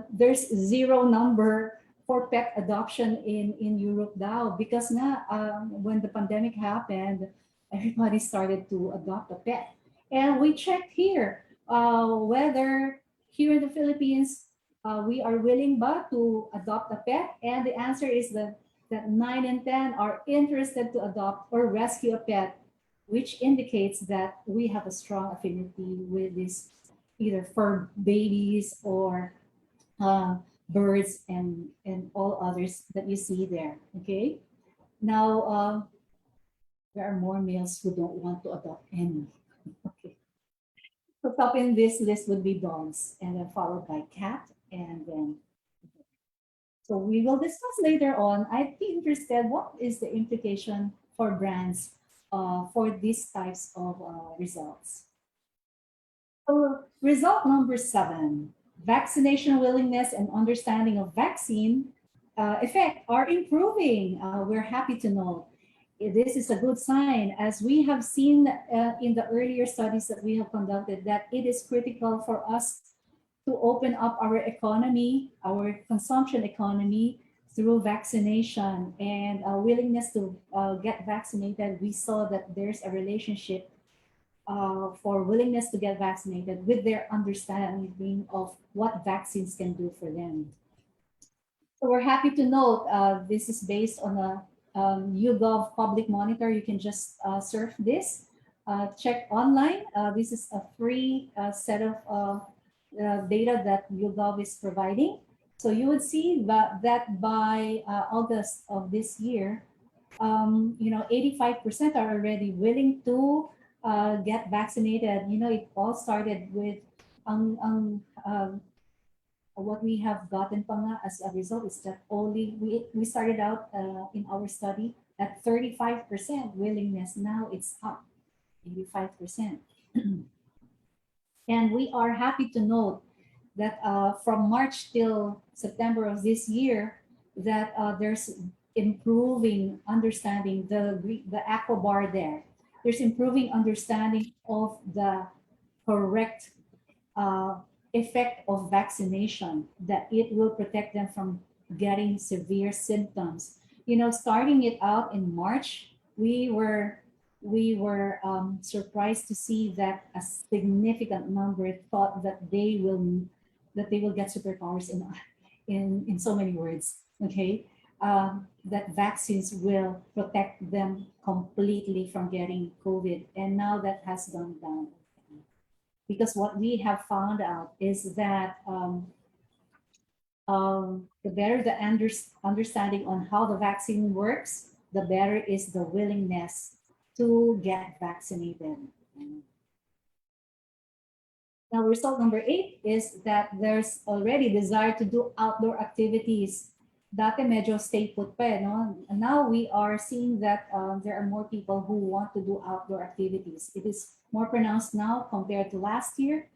Speaker 1: there's zero number for pet adoption in Europe now because now when the pandemic happened, everybody started to adopt a pet. And we checked here whether here in the Philippines, we are willing to adopt a pet, and the answer is that 9 in 10 are interested to adopt or rescue a pet, which indicates that we have a strong affinity with this, either fur babies or birds and all others that you see there. Okay, now there are more males who don't want to adopt any. Okay, so top in this list would be dogs, and then followed by cat, and then. So we will discuss later on. I'd be interested, what is the implication for brands for these types of results? So result number 7, vaccination willingness and understanding of vaccine effect are improving. We're happy to know. This is a good sign, as we have seen in the earlier studies that we have conducted, that it is critical for us to open up our economy, our consumption economy through vaccination and a willingness to get vaccinated. We saw that there's a relationship for willingness to get vaccinated with their understanding of what vaccines can do for them. So we're happy to note this is based on a YouGov public monitor. You can just surf this, check online. This is a free set of data that YouGov is providing. So you would see that by August of this year, 85% are already willing to get vaccinated. It all started with what we have gotten as a result is that only we started out in our study at 35% willingness. Now it's up 85%. And we are happy to note that from March till September of this year, that there's improving understanding, the aqua bar there. There's improving understanding of the correct effect of vaccination, that it will protect them from getting severe symptoms. Starting it out in March, we were surprised to see that a significant number thought that they will get superpowers in so many words. Okay, that vaccines will protect them completely from getting COVID, and now that has gone down. Because what we have found out is that the better the understanding on how the vaccine works, the better is the willingness to get vaccinated. Now, result number 8 is that there's already desire to do outdoor activities. Dati medyo stay put pa, no? And now we are seeing that there are more people who want to do outdoor activities. It is more pronounced now compared to last year.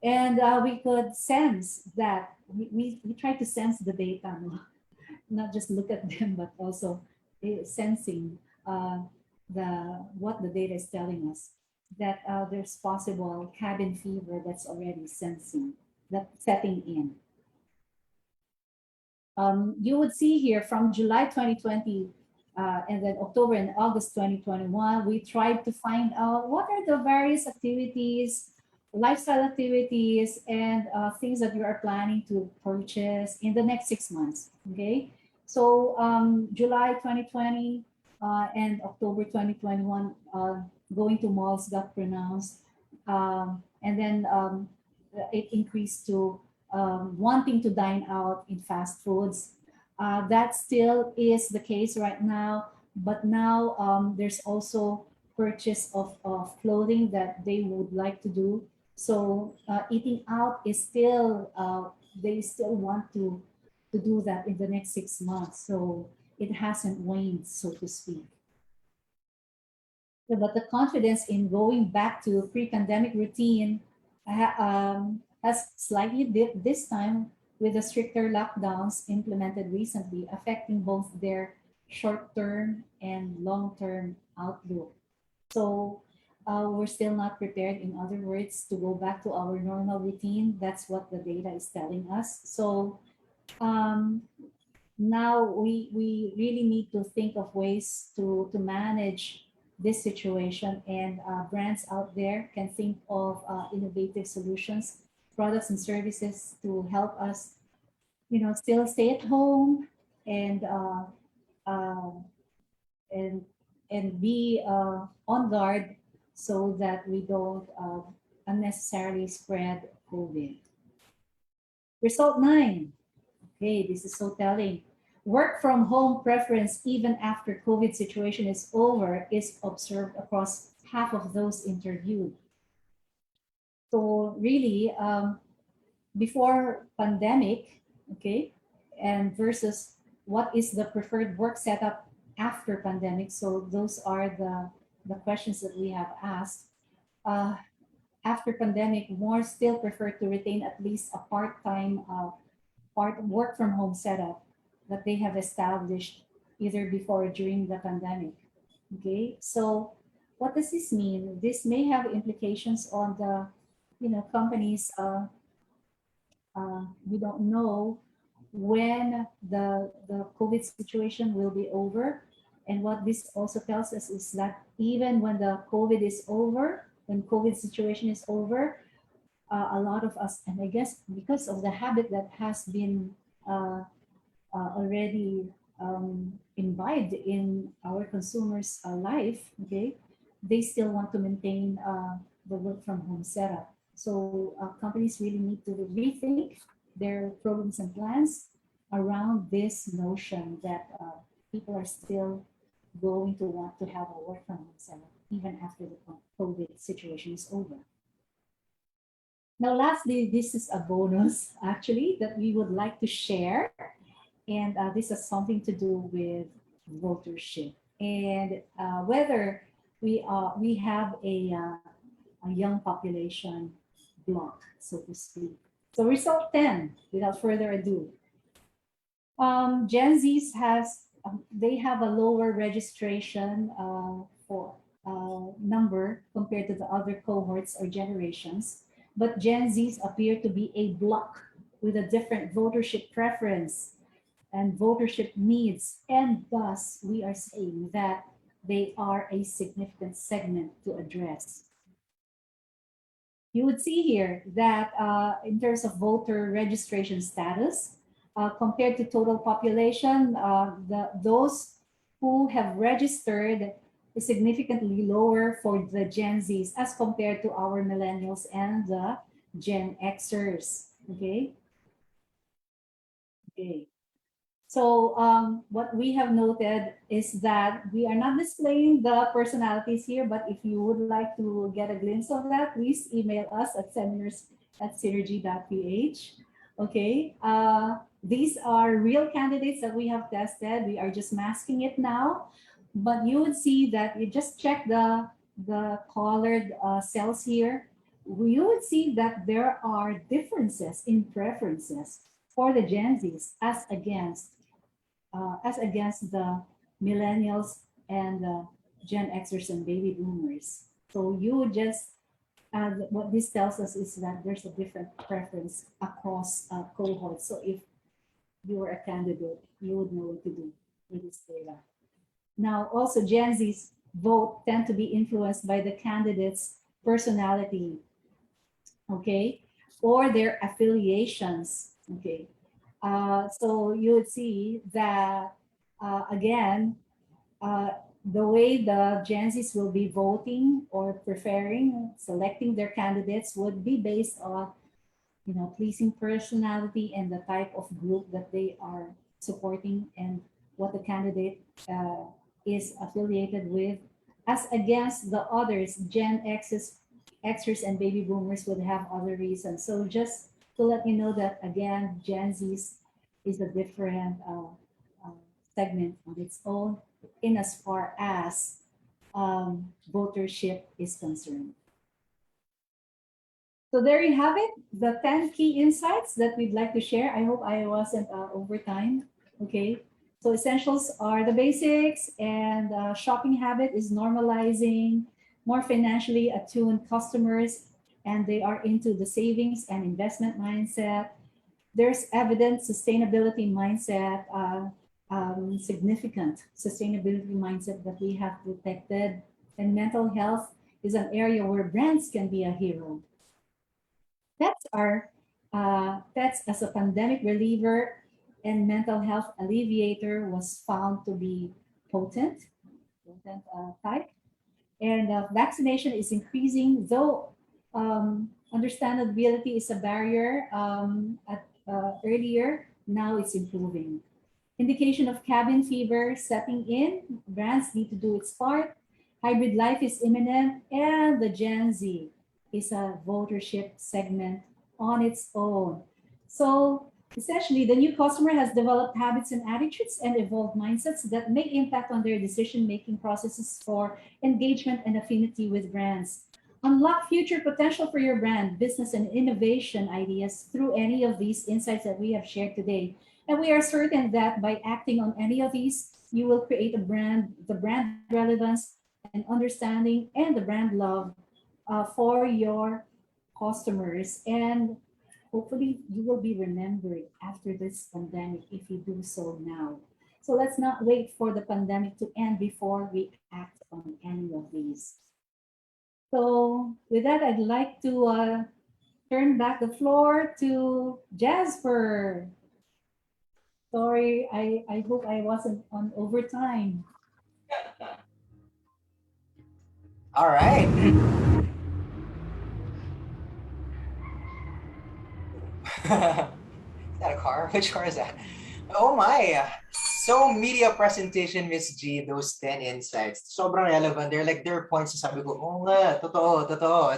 Speaker 1: And we could sense that, we try to sense the data, no? Not just look at them, but also sensing what the data is telling us, that there's possible cabin fever that's already setting in. You would see here from July 2020 And then October and August 2021, we tried to find out what are the various activities, lifestyle activities, and things that you are planning to purchase in the next 6 months. Okay, so July 2020 and October 2021, going to malls got pronounced, and then it increased to wanting to dine out in fast foods. That still is the case right now, but now there's also purchase of clothing that they would like to do. So eating out is still, they still want to do that in the next 6 months. So it hasn't waned, so to speak. Yeah, but the confidence in going back to pre-pandemic routine has slightly dipped this time with the stricter lockdowns implemented recently, affecting both their short-term and long-term outlook. So we're still not prepared, in other words, to go back to our normal routine. That's what the data is telling us. So now we really need to think of ways to manage this situation, and brands out there can think of innovative solutions, products and services to help us, still stay at home and uh, and be on guard so that we don't unnecessarily spread COVID. Result 9. Okay, this is so telling. Work from home preference even after COVID situation is over is observed across half of those interviewed. So really, before pandemic, okay, and versus what is the preferred work setup after pandemic. So those are the questions that we have asked. After pandemic, more still prefer to retain at least a part-time work from home setup that they have established either before or during the pandemic. Okay, so what does this mean? This may have implications on the, companies. We don't know when the COVID situation will be over. And what this also tells us is that even when the COVID is over, when COVID situation is over, a lot of us, and I guess because of the habit that has been already imbibed in our consumers' life, okay, they still want to maintain the work from home setup. So companies really need to rethink their programs and plans around this notion that people are still going to want to have a work from home setup even after the COVID situation is over. Now, lastly, this is a bonus actually that we would like to share. And this has something to do with votership and whether we have a young population block, so to speak. So result 10, without further ado. Gen Zs they have a lower registration for number compared to the other cohorts or generations, but Gen Zs appear to be a block with a different votership preference and votership needs, and thus we are saying that they are a significant segment to address. You would see here that in terms of voter registration status, compared to total population, those who have registered is significantly lower for the Gen Zs as compared to our millennials and the Gen Xers, okay? Okay. So what we have noted is that we are not displaying the personalities here, but if you would like to get a glimpse of that, please email us at seminars@synergy.ph. Okay, these are real candidates that we have tested. We are just masking it now, but you would see that you just check the colored cells here. You would see that there are differences in preferences for the Gen Zs as against the millennials and the Gen Xers and baby boomers. So you would just, what this tells us is that there's a different preference across cohorts. So if you were a candidate, you would know what to do with this data. Now, also Gen Z's vote tend to be influenced by the candidate's personality, okay, or their affiliations, okay. So you would see that, again, the way the Gen Zs will be voting or preferring, selecting their candidates would be based on, pleasing personality and the type of group that they are supporting and what the candidate is affiliated with, as against the others, Gen Xers and baby boomers would have other reasons. So just to let you know that, again, Gen Zs is a different segment on its own in as far as votership is concerned. So there you have it, the 10 key insights that we'd like to share. I hope I wasn't over time. Okay, so essentials are the basics, and shopping habit is normalizing more financially attuned customers, and they are into the savings and investment mindset. There's evident sustainability mindset, significant sustainability mindset that we have detected, and mental health is an area where brands can be a hero. Pets as a pandemic reliever and mental health alleviator was found to be potent type. And vaccination is increasing, though understandability is a barrier earlier, now it's improving. Indication of cabin fever setting in, brands need to do its part. Hybrid life is imminent, and the Gen Z is a votership segment on its own. So essentially, the new customer has developed habits and attitudes and evolved mindsets that may impact on their decision-making processes for engagement and affinity with brands. Unlock future potential for your brand, business, and innovation ideas through any of these insights that we have shared today. And we are certain that by acting on any of these, you will create the brand relevance and understanding and the brand love for your customers. And hopefully you will be remembered after this pandemic if you do so now. So let's not wait for the pandemic to end before we act on any of these. So with that, I'd like to turn back the floor to Jazper. Sorry, I hope I wasn't on overtime.
Speaker 9: All right. Is that a car? Which car is that? Oh my. So media presentation, Miss G, those 10 insights. Sobrang relevant. They're points na sabi ko, oh nga, totoo.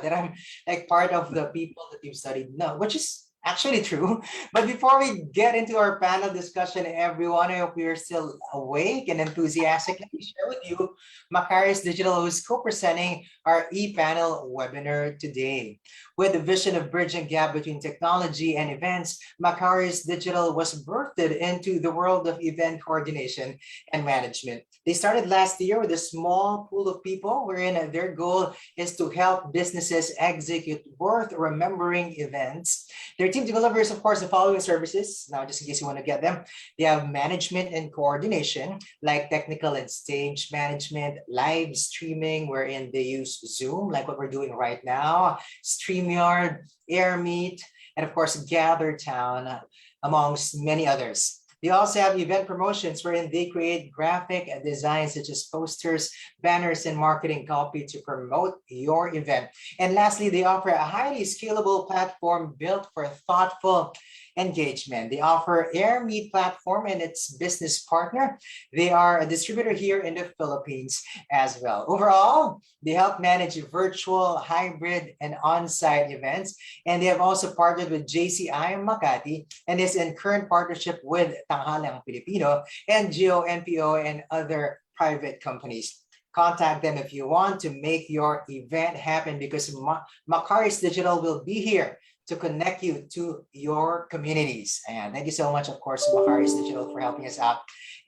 Speaker 9: That I'm like part of the people that you've studied. No, which is actually true. But before we get into our panel discussion, everyone, I hope you're still awake and enthusiastic. Let me share with you Makarius Digital, who's co-presenting our ePanel webinar today. With the vision of bridging gap between technology and events, Makarius Digital was birthed into the world of event coordination and management. They started last year with a small pool of people wherein their goal is to help businesses execute worth remembering events. Their team delivers, of course, the following services. Now, just in case you want to get them, they have management and coordination, like technical and stage management, live streaming, wherein they use Zoom, like what we're doing right now, StreamYard, AirMeet, and of course, GatherTown, amongst many others. They also have event promotions wherein they create graphic designs such as posters, banners, and marketing copy to promote your event. And lastly, they offer a highly scalable platform built for thoughtful engagement. They offer AirMeet platform and its business partner. They are a distributor here in the Philippines as well. Overall, they help manage virtual, hybrid, and on-site events. And they have also partnered with JCI Makati and is in current partnership with Tanghalang Pilipino and GeoNPO and other private companies. Contact them if you want to make your event happen, because Makarius Digital will be here to connect you to your communities. And thank you so much, of course, Makarius Digital, for helping us out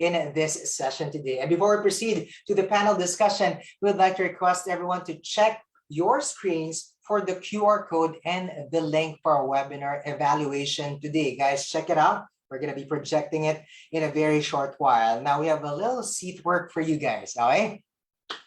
Speaker 9: in this session today. And before we proceed to the panel discussion, we would like to request everyone to check your screens for the QR code and the link for our webinar evaluation today. Guys, check it out. We're going to be projecting it in a very short while. Now we have a little seat work for you guys, all right?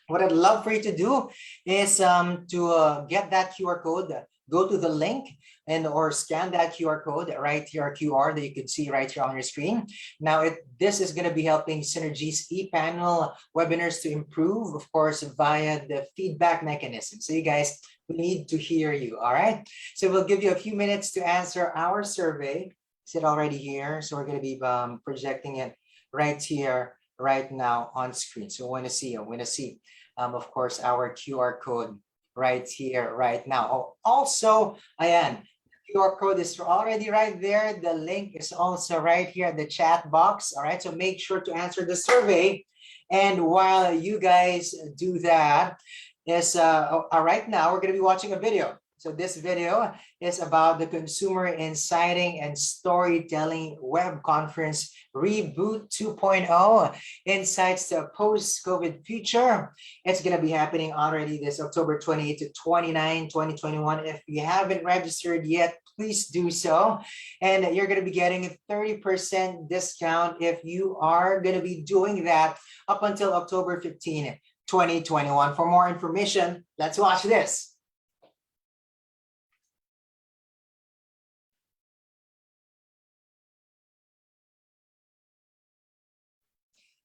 Speaker 9: What I'd love for you to do is to get that QR code, go to the link and or scan that QR code right here, QR that you can see right here on your screen. Now, this is going to be helping Synergy's ePanel webinars to improve, of course, via the feedback mechanism. So you guys, we need to hear you, all right? So we'll give you a few minutes to answer our survey. Is it already here? So we're going to be projecting it right here, right now on screen. So I want to see, of course, our QR code right here, right now. Oh, also, ayan, the QR code is already right there. The link is also right here in the chat box. All right, so make sure to answer the survey. And while you guys do that, right now we're going to be watching a video. So this video is about the Consumer Inciting and Storytelling Web Conference Reboot 2.0, Insights to a Post-COVID Future. It's going to be happening already this October 28 to 29, 2021. If you haven't registered yet, please do so. And you're going to be getting a 30% discount if you are going to be doing that up until October 15, 2021. For more information, let's watch this.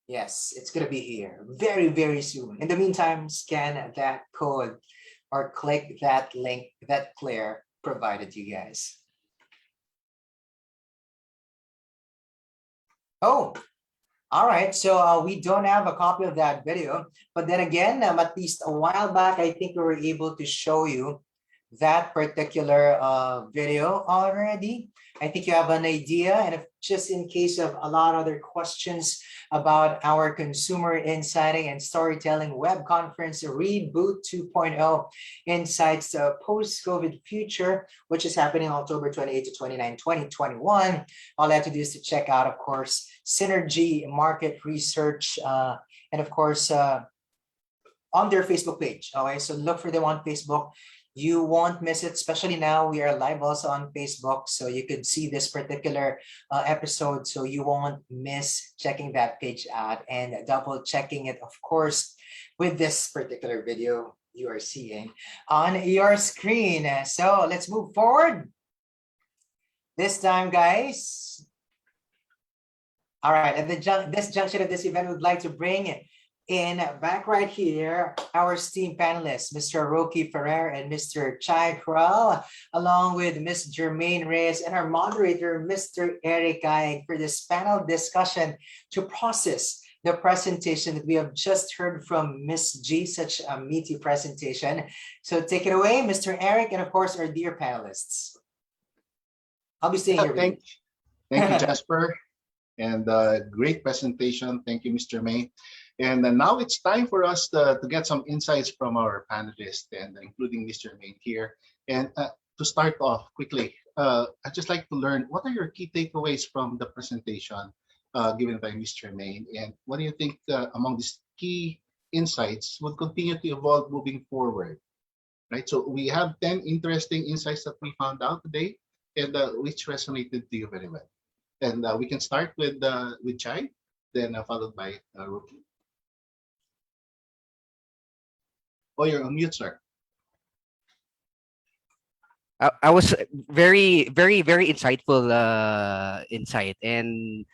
Speaker 9: Yes, it's going to be here very, very soon. In the meantime, scan that code or click that link that Claire provided you guys. Oh, all right. So we don't have a copy of that video. But then again, at least a while back, I think we were able to show you that particular video already. I think you have an idea, and if just in case of a lot of other questions about our Consumer Inciting and Storytelling Web Conference Reboot 2.0, Insights to a Post-COVID Future, which is happening October 28 to 29, 2021. All you have to do is to check out, of course, Synergy Market Research, and of course, on their Facebook page. Okay, so look for them on Facebook. You won't miss it, especially now we are live also on Facebook, so you could see this particular episode, so you won't miss checking that page out and double checking it, of course, with this particular video you are seeing on your screen. So let's move forward. This time, guys. All right, at this junction of this event, we'd like to bring in back right here, our esteemed panelists, Mr. Roki Ferrer and Mr. Caeg, along with Ms. Germaine Reyes and our moderator, Mr. Eric Caeg, for this panel discussion to process the presentation that we have just heard from Ms. G, such a meaty presentation. So take it away, Mr. Eric, and of course, our dear panelists. I'll be staying here with you.
Speaker 12: Thank you, Jazper. And great presentation. Thank you, Mr. May. And now it's time for us to get some insights from our panelists, and including Mr. May here. And to start off quickly, I'd just like to learn, what are your key takeaways from the presentation given by Mr. May? And what do you think among these key insights would continue to evolve moving forward? Right, so we have 10 interesting insights that we found out today, and which resonated to you very well. And we can start with Caeg, then followed by Roki. Oh, you're on mute, sir.
Speaker 11: I was very insightful insight, and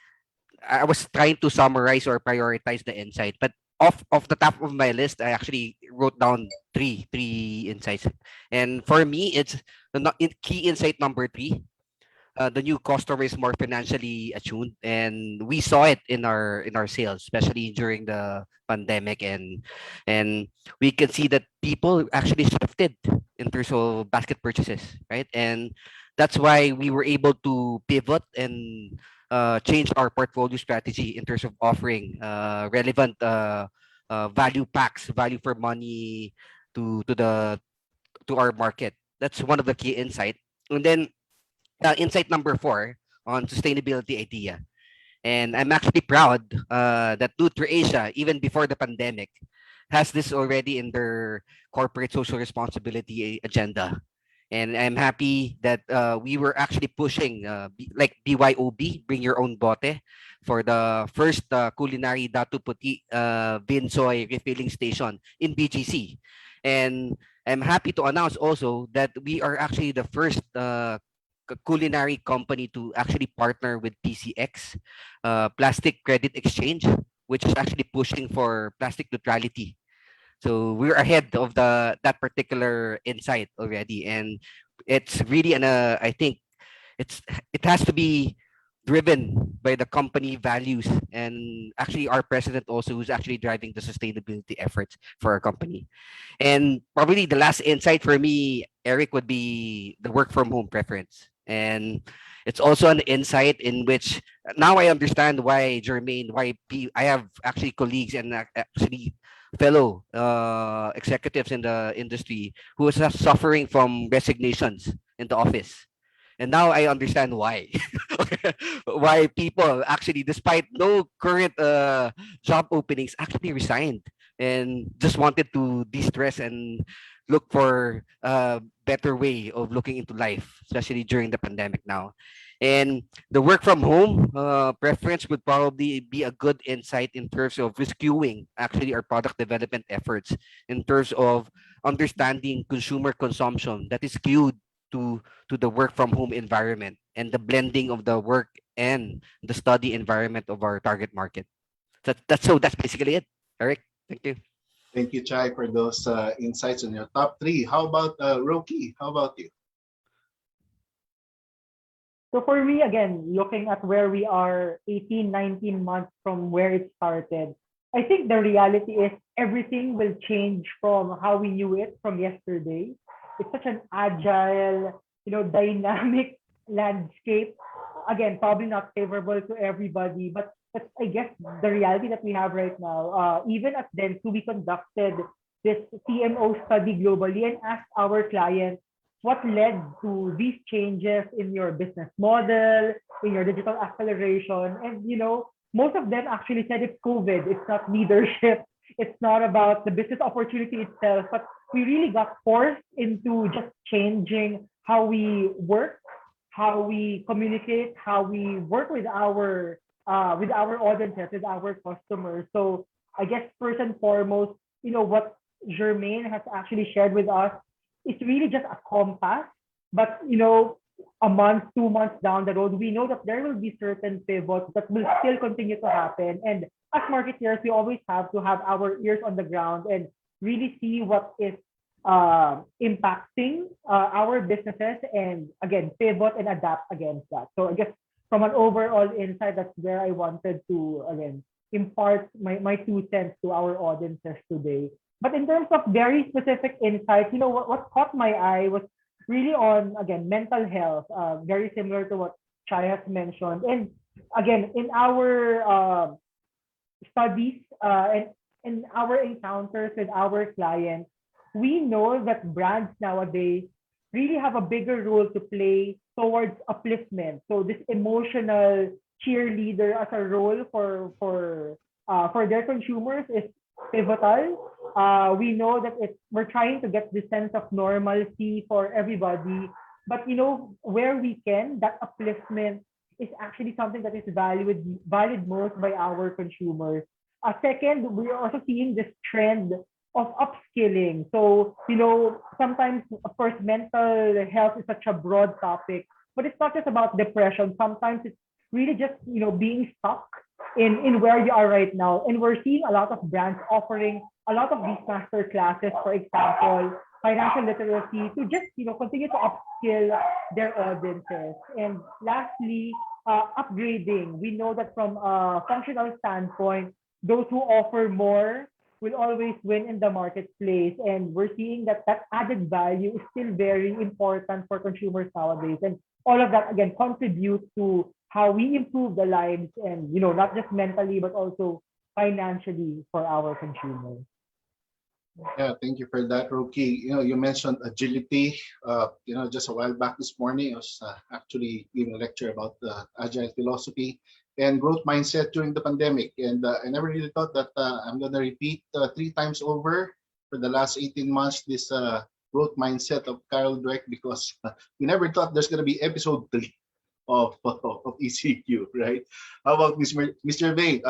Speaker 11: I was trying to summarize or prioritize the insight. But off the top of my list, I actually wrote down three insights. And for me, it's the key insight number 3. The new customer is more financially attuned, and we saw it in our sales, especially during the pandemic, and we can see that people actually shifted in terms of basket purchases, right? And that's why we were able to pivot and change our portfolio strategy in terms of offering relevant value packs, value for money to our market. That's one of the key insight. And then insight number 4 on sustainability idea. And I'm actually proud that NutriAsia, even before the pandemic, has this already in their corporate social responsibility agenda. And I'm happy that we were actually pushing like BYOB, bring your own bote, for the first culinary Datu Puti Vinsoy refilling station in BGC. And I'm happy to announce also that we are actually the first culinary company to actually partner with PCX, Plastic Credit Exchange, which is actually pushing for plastic neutrality. So we're ahead of that particular insight already, and it's really I think it has to be driven by the company values, and actually our president also, who's actually driving the sustainability efforts for our company. And probably the last insight for me, Eric, would be the work from home preference. And it's also an insight in which now I understand why Germaine, I have actually colleagues and actually fellow executives in the industry who is suffering from resignations in the office. And now I understand why. Why people actually, despite no current job openings, actually resigned and just wanted to de-stress and look for a better way of looking into life, especially during the pandemic now. And the work from home preference would probably be a good insight in terms of rescuing actually our product development efforts, in terms of understanding consumer consumption that is skewed to the work from home environment, and the blending of the work and the study environment of our target market. That's basically it, Eric. Thank you.
Speaker 12: Thank you, Chai, for those insights on your top three. How about Roki? How about you?
Speaker 10: So for me, again, looking at where we are 18, 19 months from where it started, I think the reality is everything will change from how we knew it from yesterday. It's such an agile, dynamic landscape. Again, probably not favorable to everybody, but that's, I guess, the reality that we have right now. Even at Dentsu, we conducted this CMO study globally and asked our clients what led to these changes in your business model, in your digital acceleration. And, most of them actually said it's COVID, it's not leadership, it's not about the business opportunity itself, but we really got forced into just changing how we work, how we communicate, how we work with our audiences, with our customers. So I guess first and foremost, what Germaine has actually shared with us, it's really just a compass. But a month, 2 months down the road, we know that there will be certain pivots that will still continue to happen. And as marketeers, we always have to have our ears on the ground and really see what is impacting our businesses, and again, pivot and adapt against that. So I guess from an overall insight, that's where I wanted to again impart my 2 cents to our audiences today. But in terms of very specific insights, what caught my eye was really on, again, mental health, very similar to what Chai has mentioned. And again, in our studies and in our encounters with our clients, we know that brands nowadays really have a bigger role to play towards upliftment. So this emotional cheerleader as a role for their consumers is pivotal. We know that we're trying to get this sense of normalcy for everybody, but where we can, that upliftment is actually something that is valued most by our consumers. Second, we're also seeing this trend of upskilling. So, sometimes, of course, mental health is such a broad topic, but it's not just about depression. Sometimes it's really just, being stuck in where you are right now. And we're seeing a lot of brands offering a lot of these master classes, for example, financial literacy, to just, continue to upskill their audiences. And lastly, upgrading. We know that from a functional standpoint, those who offer more will always win in the marketplace. And we're seeing that added value is still very important for consumers nowadays. And all of that, again, contributes to how we improve the lives, and, not just mentally, but also financially for our consumers.
Speaker 12: Yeah, thank you for that, Roki. You mentioned agility. Just a while back this morning, I was actually giving a lecture about the agile philosophy and growth mindset during the pandemic. And I never really thought that I'm going to repeat 3 times over for the last 18 months this growth mindset of Carol Dweck, because we never thought there's going to be episode 3 of ECQ, right? How about Mr. Vane?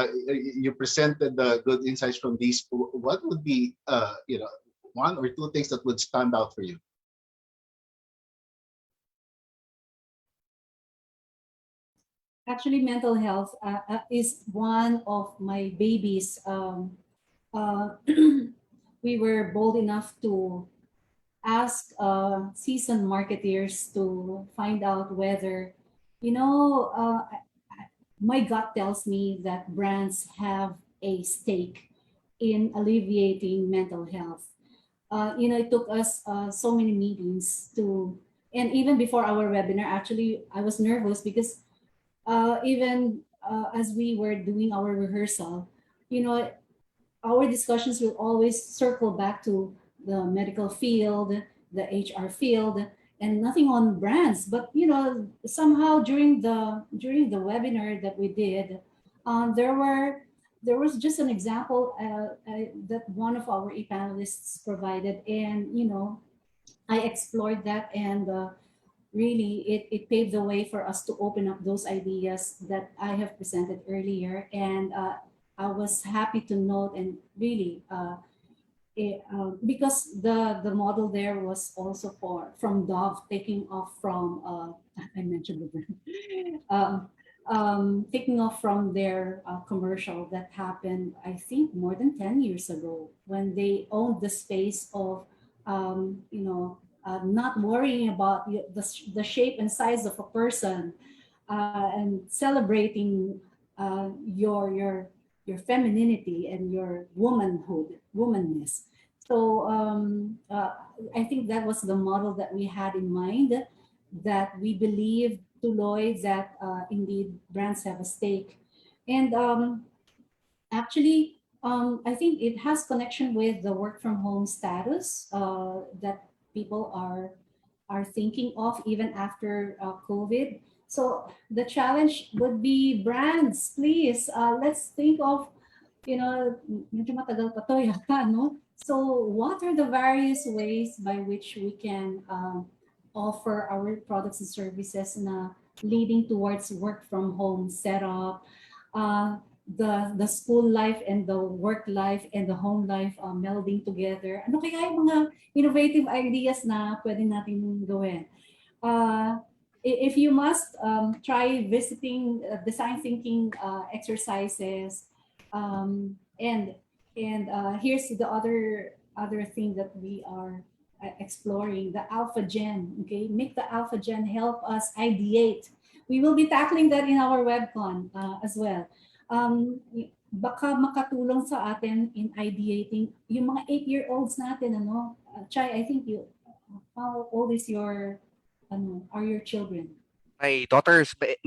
Speaker 12: You presented the good insights from these. What would be, one or two things that would stand out for you?
Speaker 1: Actually, mental health is one of my babies. We were bold enough to ask seasoned marketeers to find out whether, my gut tells me that brands have a stake in alleviating mental health. It took us so many meetings and even before our webinar, actually, I was nervous because even as we were doing our rehearsal, our discussions will always circle back to the medical field, the HR field, and nothing on brands. But somehow during the webinar that we did, there was just an example that one of our ePanelists provided, and I explored that, and really it paved the way for us to open up those ideas that I have presented earlier. And I was happy to note, and really because the model there was also from Dove, taking off from I mentioned the brand, taking off from their commercial that happened, I think, more than 10 years ago, when they owned the space of not worrying about the shape and size of a person, and celebrating your femininity and your womanness. So I think that was the model that we had in mind, that we believe Tuloy that indeed brands have a stake. And actually, I think it has connection with the work from home status that people are thinking of even after COVID. So the challenge would be, brands, please, let's think of, medyo matagal pa to yata, no? So what are the various ways by which we can offer our products and services na leading towards work from home setup, the school life and the work life and the home life melding together? Ano kaya yung mga innovative ideas na pwede natin gawin? If you must try visiting design thinking exercises, and here's the other thing that we are exploring, the Alpha Gen. Okay, make the Alpha Gen help us ideate. We will be tackling that in our webcon as well. Baka makatulong sa atin in ideating yung mga 8-year-olds natin, ano? Chai, I think how old is are your children?
Speaker 11: My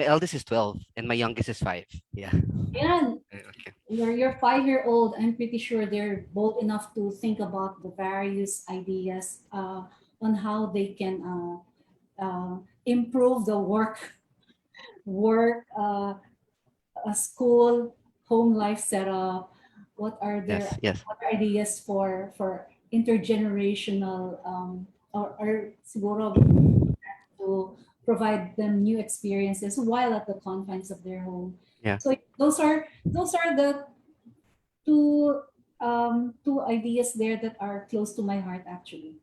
Speaker 11: eldest is 12 and my youngest is 5. Yeah.
Speaker 1: Yan.
Speaker 11: Okay.
Speaker 1: Your 5-year-old, I'm pretty sure they're bold enough to think about the various ideas on how they can improve the work, school, home life setup. What are their other ideas for intergenerational or siguro to provide them new experiences while at the confines of their home.
Speaker 11: Yeah.
Speaker 1: So those are the two ideas there that are close to my heart, actually.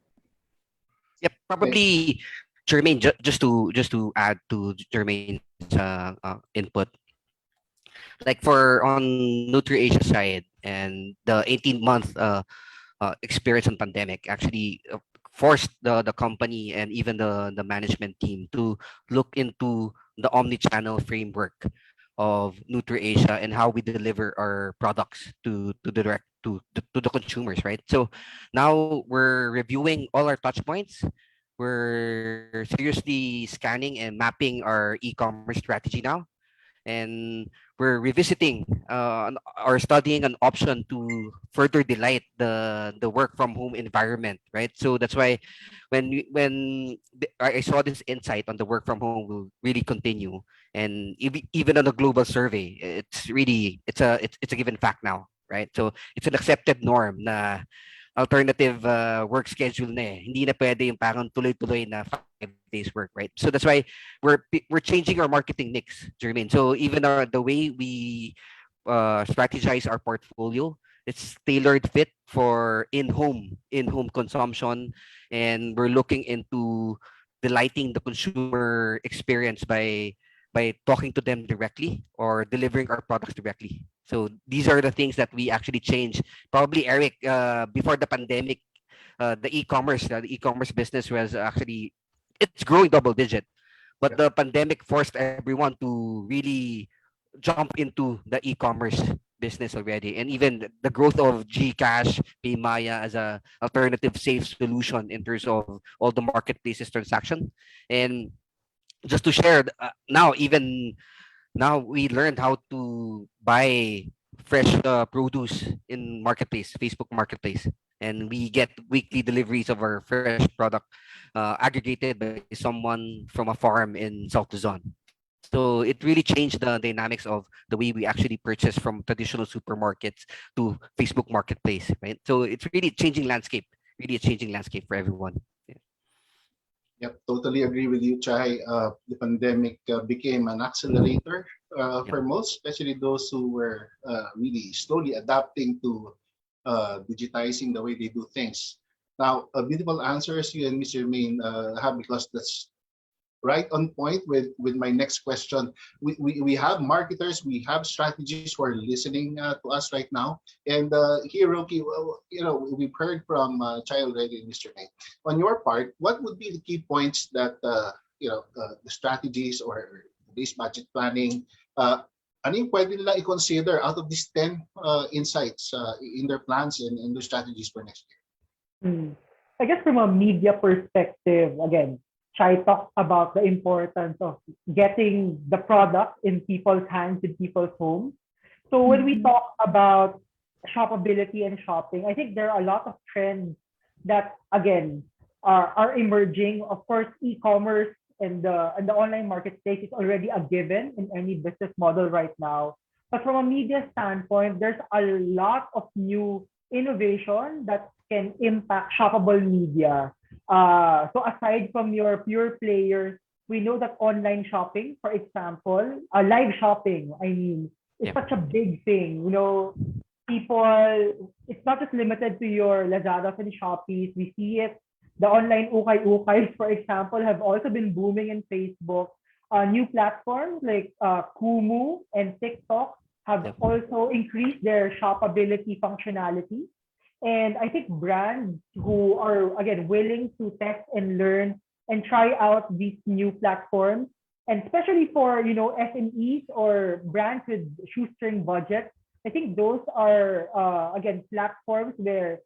Speaker 11: Yep, probably Germaine, just to add to Germaine's input, like for on NutriAsia side, and the 18-month experience on pandemic actually forced the company and even the management team to look into the omni-channel framework of NutriAsia and how we deliver our products to the consumers, right? So now we're reviewing all our touch points. We're seriously scanning and mapping our e-commerce strategy now, and we're revisiting or studying an option to further delight the work from home environment, right? So that's why I saw this insight on the work from home will really continue, and even on a global survey, it's a given fact now, right? So it's an accepted norm na alternative work schedule na eh. Hindi na pwede yung parang tuloy-tuloy na 5 days work, right? So that's why we're changing our marketing mix, Jermaine. So even the way we strategize our portfolio, it's tailored fit for in-home consumption, and we're looking into delighting the consumer experience by talking to them directly or delivering our products directly. So these are the things that we actually change. Probably Eric, before the pandemic, the e-commerce business was actually, it's growing double digit, but the pandemic forced everyone to really jump into the e-commerce business already, and even the growth of Gcash, Paymaya as a alternative safe solution in terms of all the marketplaces transaction. And just to share, now we learned how to buy fresh produce in marketplace, Facebook Marketplace, and we get weekly deliveries of our fresh product aggregated by someone from a farm in South Luzon. So it really changed the dynamics of the way we actually purchase from traditional supermarkets to Facebook Marketplace, right? So it's really a changing landscape for everyone.
Speaker 12: Yep, totally agree with you, Chai. The pandemic became an accelerator for most, especially those who were really slowly adapting to digitizing the way they do things. Now, beautiful answers you and Mr. Main have, because that's right on point with my next question. We have marketers, we have strategists who are listening to us right now. And here, Roki, we've heard from Chai already and Mr. May. On your part, what would be the key points that the strategies or this budget planning, ano yung pwede nila i-consider out of these 10 insights in their plans and their strategies for next year?
Speaker 10: I guess from a media perspective, again, Chai talked about the importance of getting the product in people's hands, in people's homes. So when we talk about shoppability and shopping, I think there are a lot of trends that, again, are emerging. Of course, e-commerce and the online marketplace is already a given in any business model right now. But from a media standpoint, there's a lot of new innovation that can impact shoppable media. So aside from your pure players, we know that online shopping, for example, live shopping, I mean, is such a big thing. People, it's not just limited to your Lazadas and Shoppees. We see it. The online ukay-ukay, for example, have also been booming in Facebook. New platforms like Kumu and TikTok have also increased their shoppability functionality. And I think brands who are, again, willing to test and learn and try out these new platforms, and especially for, SMEs or brands with shoestring budgets, I think those are, again, platforms where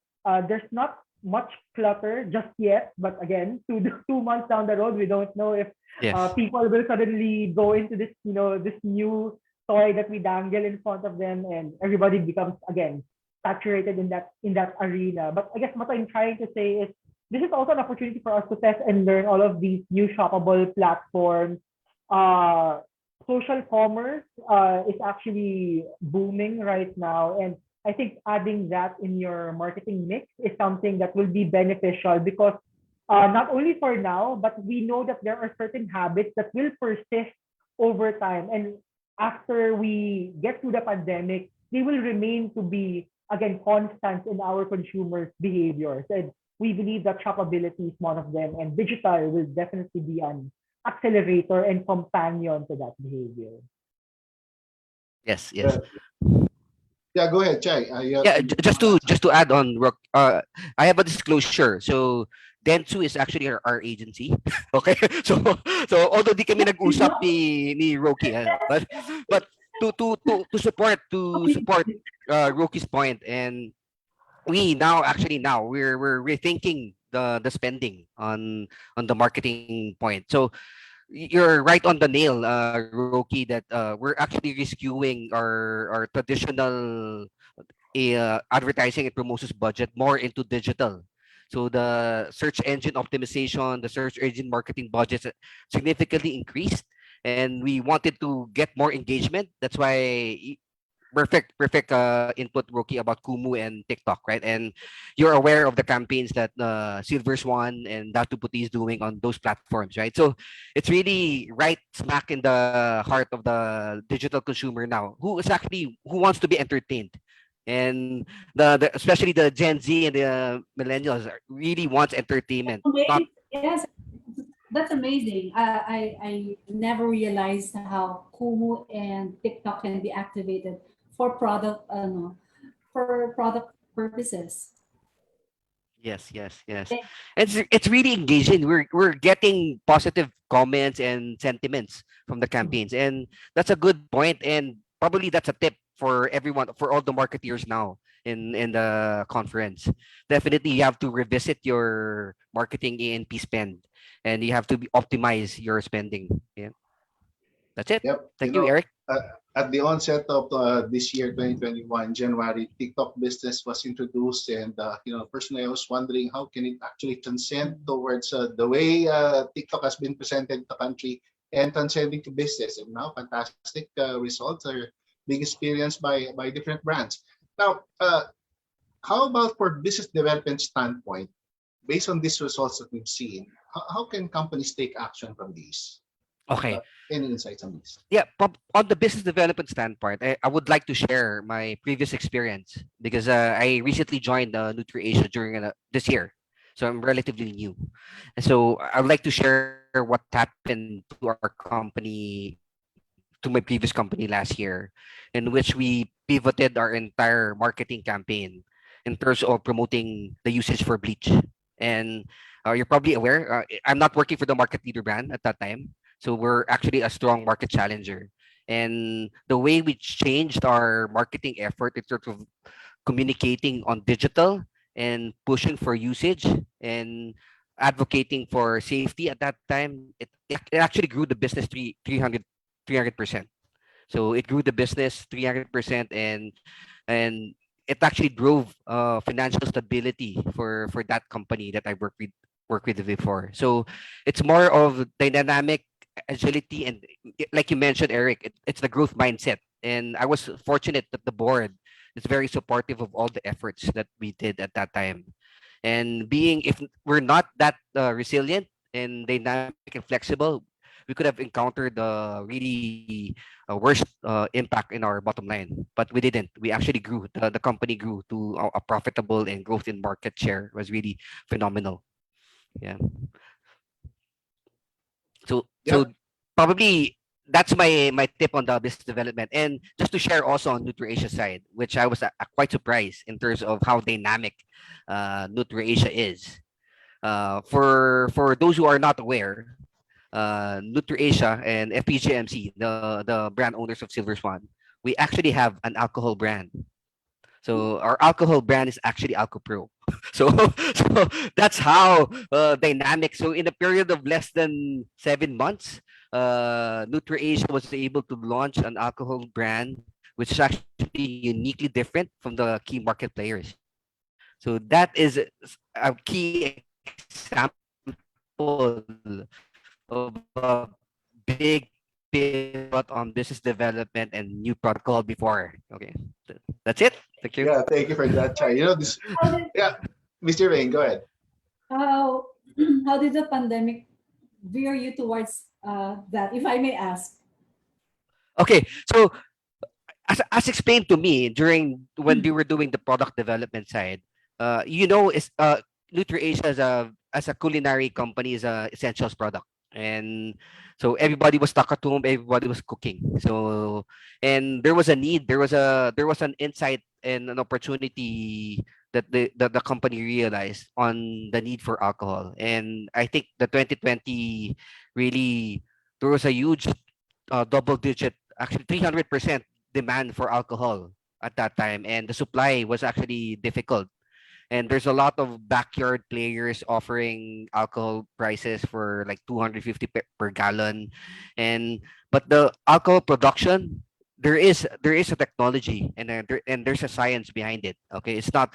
Speaker 10: there's not much clutter just yet. But again, 2 months down the road, we don't know if people will suddenly go into this, this new toy that we dangle in front of them, and everybody becomes, again, saturated in that arena. But I guess what I'm trying to say is this is also an opportunity for us to test and learn all of these new shoppable platforms. Social commerce is actually booming right now, and I think adding that in your marketing mix is something that will be beneficial, because not only for now, but we know that there are certain habits that will persist over time, and after we get through the pandemic, they will remain to be, again, constant in our consumers' behaviors. And we believe that shoppability is one of them, and digital will definitely be an accelerator and companion to that behavior.
Speaker 11: Yes.
Speaker 12: Yeah, go ahead, Chai.
Speaker 11: Just to add on, I have a disclosure. So Dentsu is actually our agency. Okay, so although di kami nag-usap ni Roki, but to support Roki's point, and we're rethinking the spending on the marketing point. So you're right on the nail, Roki, that we're actually rescuing our traditional advertising and promotions budget more into digital. So the search engine optimization, the search engine marketing budgets significantly increased, and we wanted to get more engagement. That's why perfect input, Roki, about Kumu and TikTok, right? And you're aware of the campaigns that Silver Swan and Datu Puti is doing on those platforms, right? So it's really right smack in the heart of the digital consumer now, who wants to be entertained. And the especially the Gen Z and the millennials really wants entertainment, not
Speaker 1: Yes, that's amazing. I never realized how Kumu and TikTok can be activated for product purposes.
Speaker 11: Yes. It's really engaging. We're getting positive comments and sentiments from the campaigns, and that's a good point. And probably that's a tip for everyone, for all the marketeers now in the conference. Definitely, you have to revisit your marketing A&P spend, and you have to optimize your spending. Yeah, that's it.
Speaker 12: Yep.
Speaker 11: Thank you, Eric.
Speaker 12: At the onset of this year, 2021, January, TikTok business was introduced, and personally, I was wondering how can it actually transcend towards the way TikTok has been presented to the country and transcending to business. And now, fantastic results are being experienced by different brands. Now, how about for business development standpoint, based on these results that we've seen, how can companies take action from these?
Speaker 11: Okay.
Speaker 12: Any insights on this?
Speaker 11: Yeah, on the business development standpoint, I would like to share my previous experience because I recently joined NutriAsia during this year, so I'm relatively new, and so I would like to share what happened to our company, to my previous company last year, in which we pivoted our entire marketing campaign in terms of promoting the usage for bleach. And you're probably aware, I'm not working for the market leader brand at that time. So we're actually a strong market challenger. And the way we changed our marketing effort in terms of communicating on digital and pushing for usage and advocating for safety at that time, it actually grew the business 300%. So it grew the business 300%, and it actually drove financial stability for that company that I worked with before. So it's more of dynamic agility, and like you mentioned, Eric, it's the growth mindset. And I was fortunate that the board is very supportive of all the efforts that we did at that time. And if we're not that resilient and dynamic and flexible, we could have encountered really worst impact in our bottom line. But we didn't. We actually grew. The company grew to a profitable, and growth in market share was really phenomenal. Yeah. So probably that's my tip on the business development. And just to share also on NutriAsia side, which I was quite surprised in terms of how dynamic NutriAsia is. For those who are not aware, NutriAsia and FPGMC, the brand owners of Silver Swan, we actually have an alcohol brand. So our alcohol brand is actually AlcoPro. So, so that's how dynamic. So in a period of less than 7 months, NutriAsia was able to launch an alcohol brand, which is actually uniquely different from the key market players. So that is a key example of a big pivot on business development and new protocol before. Okay, that's it. Thank you.
Speaker 12: Yeah, thank you for that, Chai. Yeah, Mr. Rain, go ahead.
Speaker 1: How how did the pandemic veer you towards that, if I may ask?
Speaker 11: Okay, so as explained to me during when we were doing the product development side, is NutriAsia as a culinary company is a essentials product. And so everybody was stuck at home, everybody was cooking. So, and there was a need, there was an insight and an opportunity that the company realized on the need for alcohol. And I think the 2020 really, there was a huge double digit, actually 300% demand for alcohol at that time, and the supply was actually difficult. And there's a lot of backyard players offering alcohol prices for like 250 per gallon. And but the alcohol production, there is a technology, and there's a science behind it. Okay, it's not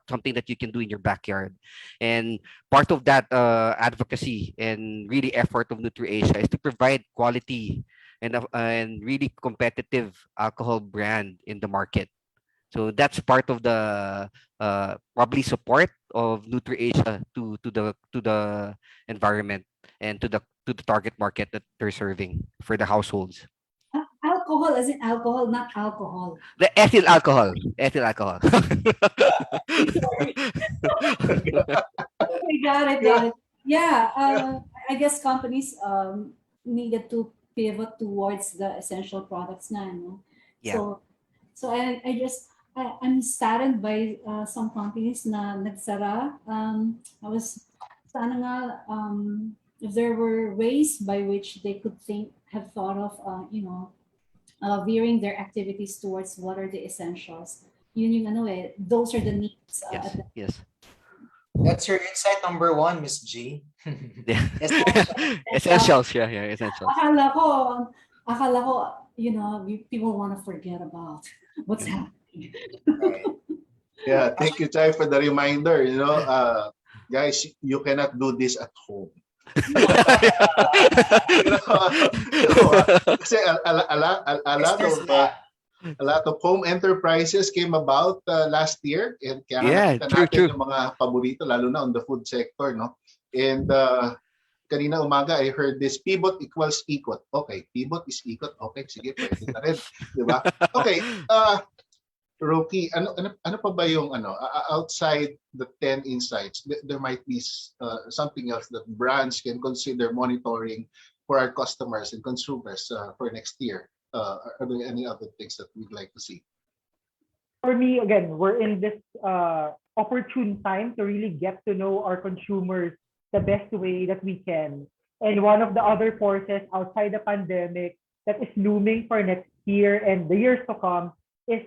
Speaker 11: something that you can do in your backyard. And part of that advocacy and really effort of NutriAsia is to provide quality and really competitive alcohol brand in the market. So that's part of the probably support of NutriAsia to the environment and to the target market that they're serving for the households.
Speaker 1: Alcohol as in alcohol, not alcohol.
Speaker 11: The ethyl alcohol. Ethyl alcohol.
Speaker 1: Sorry. Okay, got it, got it. Yeah, I guess companies needed to pivot towards the essential products na, no?
Speaker 11: Yeah.
Speaker 1: So I'm saddened by some companies na nagsara. I was sana nga if there were ways by which they could have thought of veering their activities towards what are the essentials. Yun yung ano eh, those are the needs.
Speaker 11: Yes. Yes.
Speaker 9: That's your insight number one, Miss G.
Speaker 11: Yeah.
Speaker 1: Essentials.
Speaker 11: Essentials. Yeah. Essentials.
Speaker 1: Akala ko, people want to forget about what's happening.
Speaker 9: Right.
Speaker 12: Yeah, thank you, Chai, for the reminder. Guys, you cannot do this at home. Kasi a lot of home enterprises came about last year, and kaya nakita natin yung mga paborito, lalo na on the food sector, no? And kanina umaga, I heard this pivot equals ikot. Okay, pivot is ikot. Okay, sige, pwede na rin. Diba? Okay, Roki, ano pa ba yung outside the 10 insights? There might be something else that brands can consider monitoring for our customers and consumers for next year. Are there any other things that we'd like to see?
Speaker 10: For me, again, we're in this opportune time to really get to know our consumers the best way that we can. And one of the other forces outside the pandemic that is looming for next year and the years to come is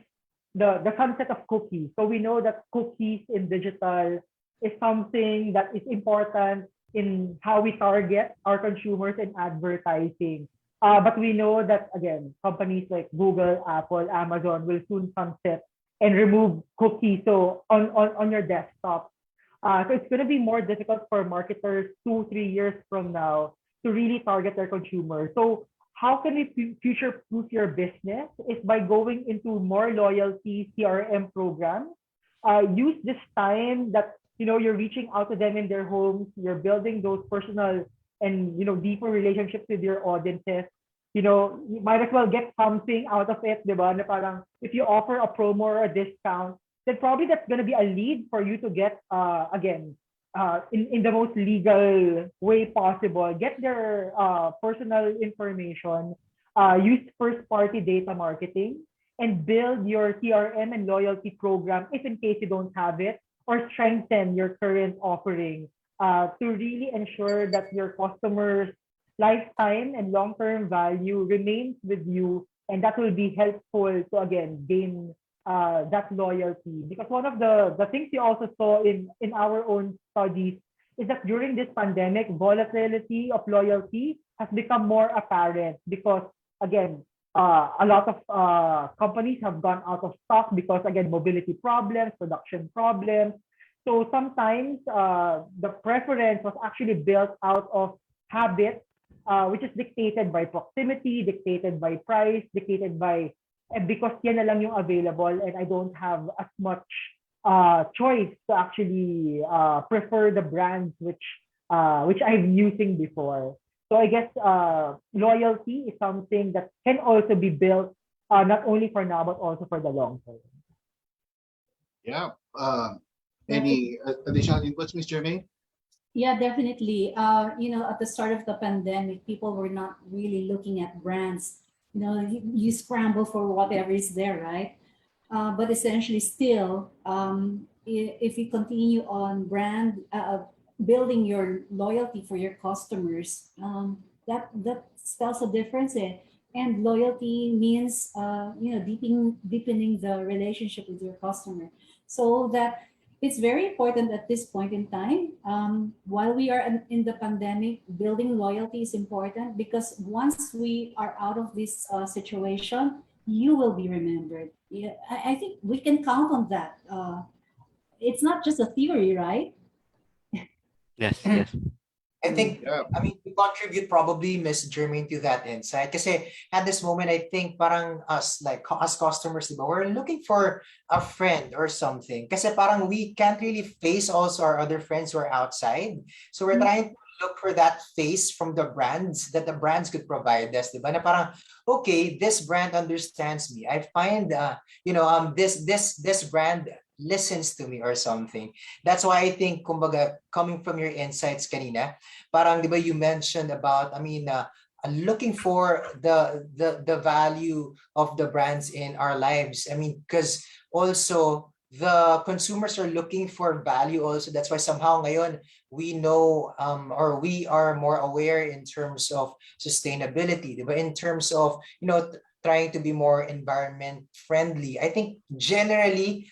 Speaker 10: the concept of cookies. So we know that cookies in digital is something that is important in how we target our consumers in advertising. But we know that, again, companies like Google, Apple, Amazon will soon sunset and remove cookies on your desktop. So it's going to be more difficult for marketers 2-3 years from now to really target their consumers. So how can we future-proof your business is by going into more loyalty CRM programs. Use this time that you're reaching out to them in their homes, you're building those personal and deeper relationships with your audiences. You might as well get something out of it, diba? Na parang if you offer a promo or a discount, then probably that's going to be a lead for you to get in the most legal way possible. Get their personal information, use first-party data marketing, and build your CRM and loyalty program if in case you don't have it, or strengthen your current offering to really ensure that your customers' lifetime and long-term value remains with you, and that will be helpful to, again, gain that loyalty. Because one of the things we also saw in our own studies is that during this pandemic, volatility of loyalty has become more apparent because, again, a lot of companies have gone out of stock because, again, mobility problems, production problems. So sometimes the preference was actually built out of habit, which is dictated by proximity, dictated by price, dictated by because yan na lang yung available and I don't have as much choice to actually prefer the brands which I'm using before. So I guess loyalty is something that can also be built not only for now but also for the long term.
Speaker 12: Yeah. Any additional inputs, Ms. Germaine?
Speaker 1: Yeah, definitely. At the start of the pandemic, people were not really looking at brands. You scramble for whatever is there, right? But essentially still, if you continue on brand, building your loyalty for your customers, that spells a difference. And loyalty means, deepening the relationship with your customer. So that it's very important at this point in time. While we are in the pandemic, building loyalty is important because once we are out of this situation, you will be remembered. Yeah, I think we can count on that. It's not just a theory, right?
Speaker 11: Yes.
Speaker 9: I think,
Speaker 12: Yeah.
Speaker 9: I mean, to contribute probably, Miss Germaine, to that insight. Kasi at this moment, I think parang us, like us customers, diba, we're looking for a friend or something. Kasi parang we can't really face also our other friends who are outside. So we're trying to look for that face from the brands that the brands could provide us, diba? Na parang, okay, this brand understands me. I find, this brand listens to me or something. That's why I think, kumbaga, coming from your insights kanina, parang, di ba, you mentioned about, looking for the value of the brands in our lives. I mean, because also the consumers are looking for value also. That's why somehow ngayon we know or we are more aware in terms of sustainability, di ba? In terms of, trying to be more environment friendly. I think generally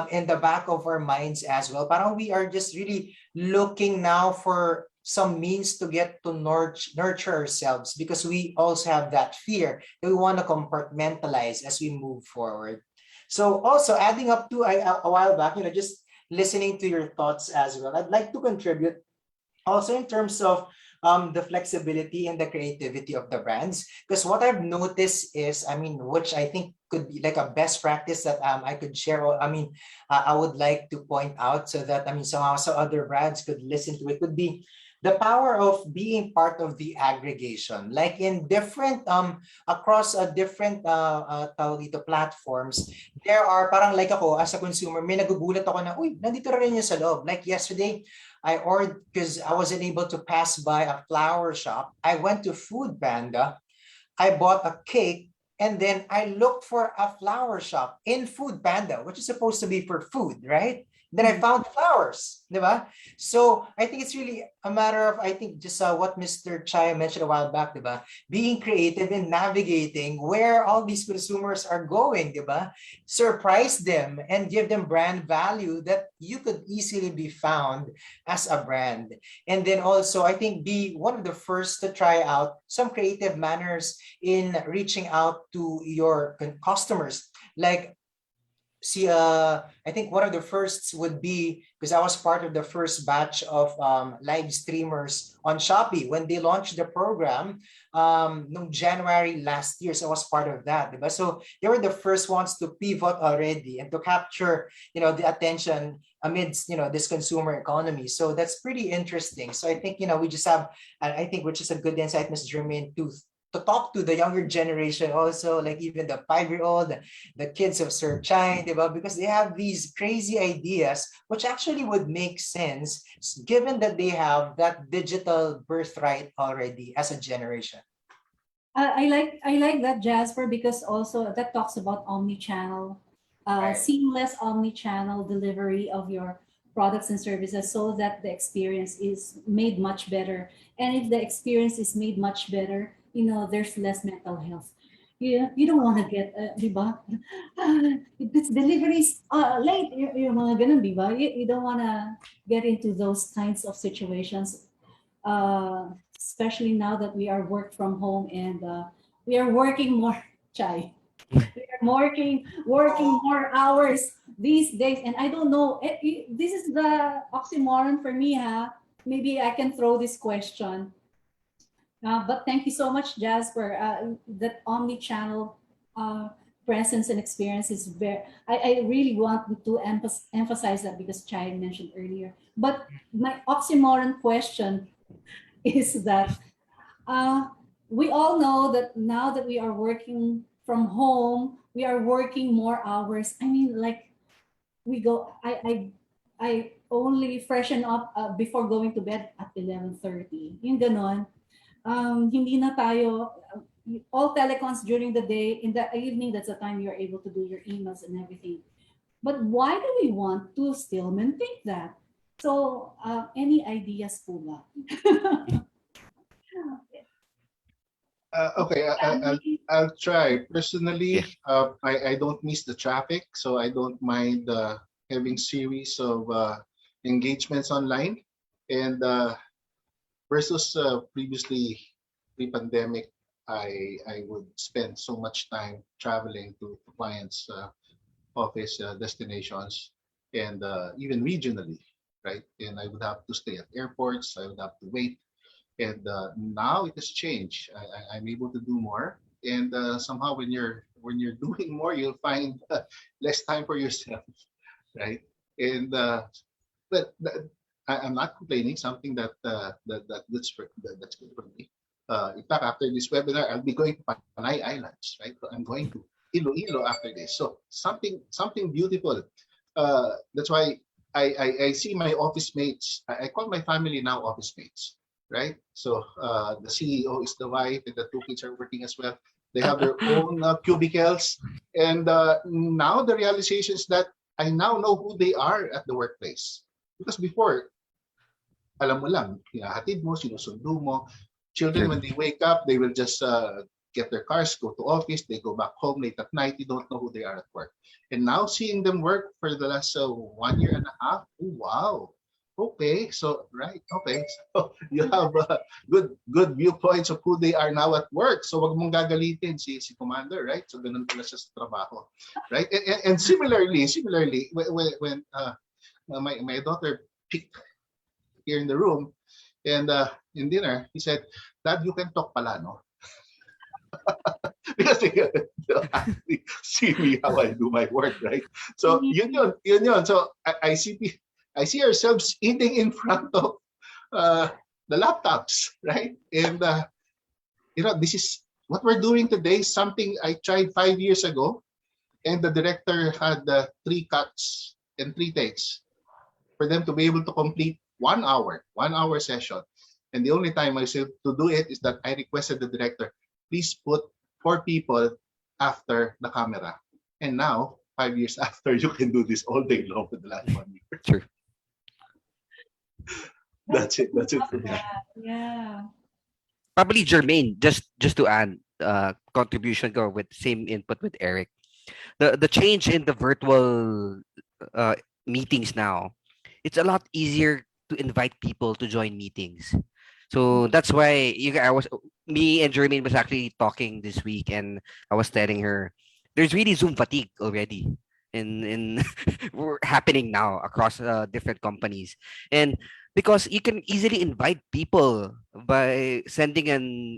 Speaker 9: in the back of our minds as well, parang we are just really looking now for some means to get to nurture ourselves, because we also have that fear that we want to compartmentalize as we move forward. So also adding up to a while back, just listening to your thoughts as well, I'd like to contribute also in terms of the flexibility and the creativity of the brands. Because what I've noticed is, which I think could be like a best practice that I could share. I would like to point out so that somehow so other brands could listen to it, would be the power of being part of the aggregation, like in different across a different tawag dito, platforms. There are parang like ako as a consumer, may nagugulat ako na, uy, nandito rin yun sa loob. Like yesterday, I ordered, because I wasn't able to pass by a flower shop. I went to Food Panda. I bought a cake, and then I looked for a flower shop in Food Panda, which is supposed to be for food, right? Then I found flowers, diba? So I think it's really a matter of, I think, just what Mr. Chai mentioned a while back, diba? Being creative in navigating where all these consumers are going, diba? Surprise them and give them brand value that you could easily be found as a brand. And then also, I think, be one of the first to try out some creative manners in reaching out to your customers. Like, see, I think one of the firsts would be, because I was part of the first batch of live streamers on Shopee when they launched the program no January last year. So I was part of that. Diba? So they were the first ones to pivot already and to capture, the attention amidst, this consumer economy. So that's pretty interesting. So I think, we just have, I think, which is a good insight, Ms. Germaine, to talk to the younger generation also, like even the 5-year-old, the kids of Sir Chai, because they have these crazy ideas, which actually would make sense given that they have that digital birthright already as a generation.
Speaker 1: I like that, Jasper, because also that talks about omni-channel, seamless omni-channel delivery of your products and services, so that the experience is made much better. And if the experience is made much better, there's less mental health. You don't want to get, diba? This delivery is late, yung mga ganun, diba? You don't want to get into those kinds of situations, especially now that we are work from home and we are working more, Chai. We are working more hours these days, and I don't know. This is the oxymoron for me, huh? Maybe I can throw this question. But thank you so much, Jasper. That omni-channel presence and experience is very, I really want to emphasize that, because Chai mentioned earlier. But my oxymoron question is that we all know that now that we are working from home, we are working more hours. Like we go, I only freshen up before going to bed at 11:30. Yung ganon. Hindi na tayo, all telecoms during the day, in the evening, that's the time you're able to do your emails and everything. But why do we want to still maintain that? So any ideas po ba?
Speaker 12: Okay, I'll try. Personally, I don't miss the traffic, so I don't mind having series of engagements online. And versus previously, pre-pandemic, I would spend so much time traveling to clients' office destinations, and even regionally, right? And I would have to stay at airports. I would have to wait And now it has changed. I'm able to do more, and somehow when you're doing more, you'll find less time for yourself, right? And but I'm not complaining. Something that's good for me. In fact, after this webinar, I'll be going to Panay Islands, right? So I'm going to Iloilo after this. So something beautiful. That's why I see my office mates. I call my family now office mates, right? So the CEO is the wife, and the two kids are working as well. They have their own cubicles, and now the realization is that I now know who they are at the workplace. Because before, alam mo lang, hinahatid mo, sinusundo mo. Children, when they wake up, they will just get their cars, go to office, they go back home late at night. You don't know who they are at work. And now seeing them work for the last 1 year and a half, oh, wow. Okay, so right, okay. So you have good viewpoints of who they are now at work. So wag mong gagalitin si Commander, right? So ganun pala siya sa trabaho, right? And similarly, when my daughter picked here in the room, and in dinner, he said, "Dad, you can talk pala, no?" Because they actually see me how I do my work, right? So yun. So I see ourselves eating in front of the laptops, right? And this is what we're doing today. Something I tried 5 years ago, and the director had 3 cuts and 3 takes for them to be able to complete 1 hour session. And the only time I said to do it is that I requested the director, please put 4 people after the camera. And now, 5 years after, you can do this all day long for the last 1 year.
Speaker 11: True.
Speaker 12: That's it for me.
Speaker 1: Yeah.
Speaker 11: Probably Germaine, just to add contribution go with same input with Eric. The change in the virtual meetings now, it's a lot easier to invite people to join meetings. So that's why me and Germaine was actually talking this week, and I was telling her there's really Zoom fatigue already in happening now across different companies, and because you can easily invite people by sending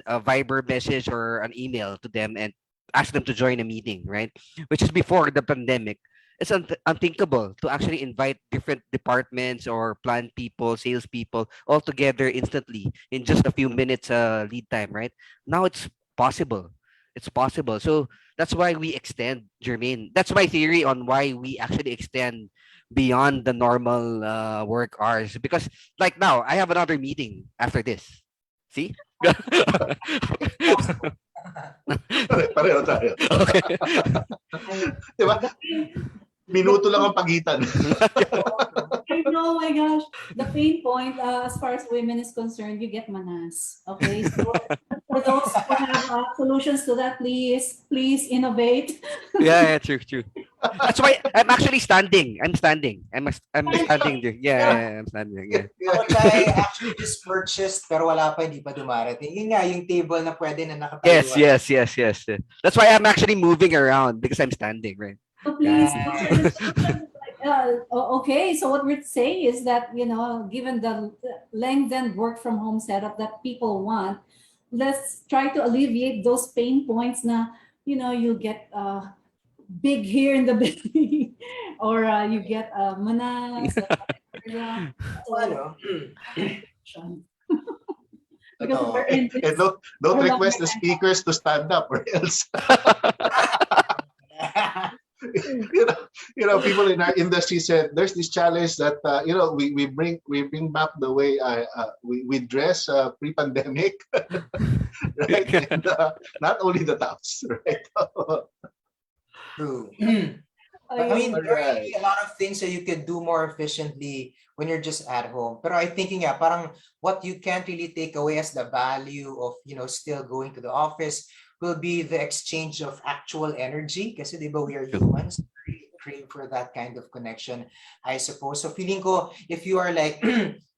Speaker 11: a Viber message or an email to them and ask them to join a meeting, right? Which is before the pandemic. It's unthinkable to actually invite different departments or plant people, sales people all together instantly in just a few minutes lead time, right? Now it's possible. It's possible. So that's why we extend, Jermaine. That's my theory on why we actually extend beyond the normal work hours. Because like now, I have another meeting after this. See?
Speaker 12: Pareho tayo.
Speaker 11: Okay.
Speaker 12: Diba? Minuto lang ang pagitan.
Speaker 1: I know, my gosh. The pain point, as far as women is concerned, you get manas. Okay, so for those who have solutions to that, please innovate.
Speaker 11: Yeah, true. That's why I'm actually standing. I'm standing there. Yeah, I'm standing. Yeah.
Speaker 9: Which I actually just purchased pero wala pa, hindi pa dumarating. Yun nga, yung table na pwede na nakatayo.
Speaker 11: Yes. That's why I'm actually moving around because I'm standing, right?
Speaker 1: So please, okay. So what we're saying is that, given the lengthened work from home setup that people want, let's try to alleviate those pain points. Na, you get big here in the belly, or you get manas. Because we're in this,
Speaker 12: don't request the speakers to stand up or else. People in our industry said there's this challenge that we bring back the way we dress pre-pandemic, right? And, not only the tops, right?
Speaker 9: True. I mean, there are really a lot of things that you can do more efficiently when you're just at home. But I'm thinking, parang what you can't really take away as the value of, still going to the office will be the exchange of actual energy. Kasi diba we are humans, crave for that kind of connection, I suppose. So feeling ko, if you are like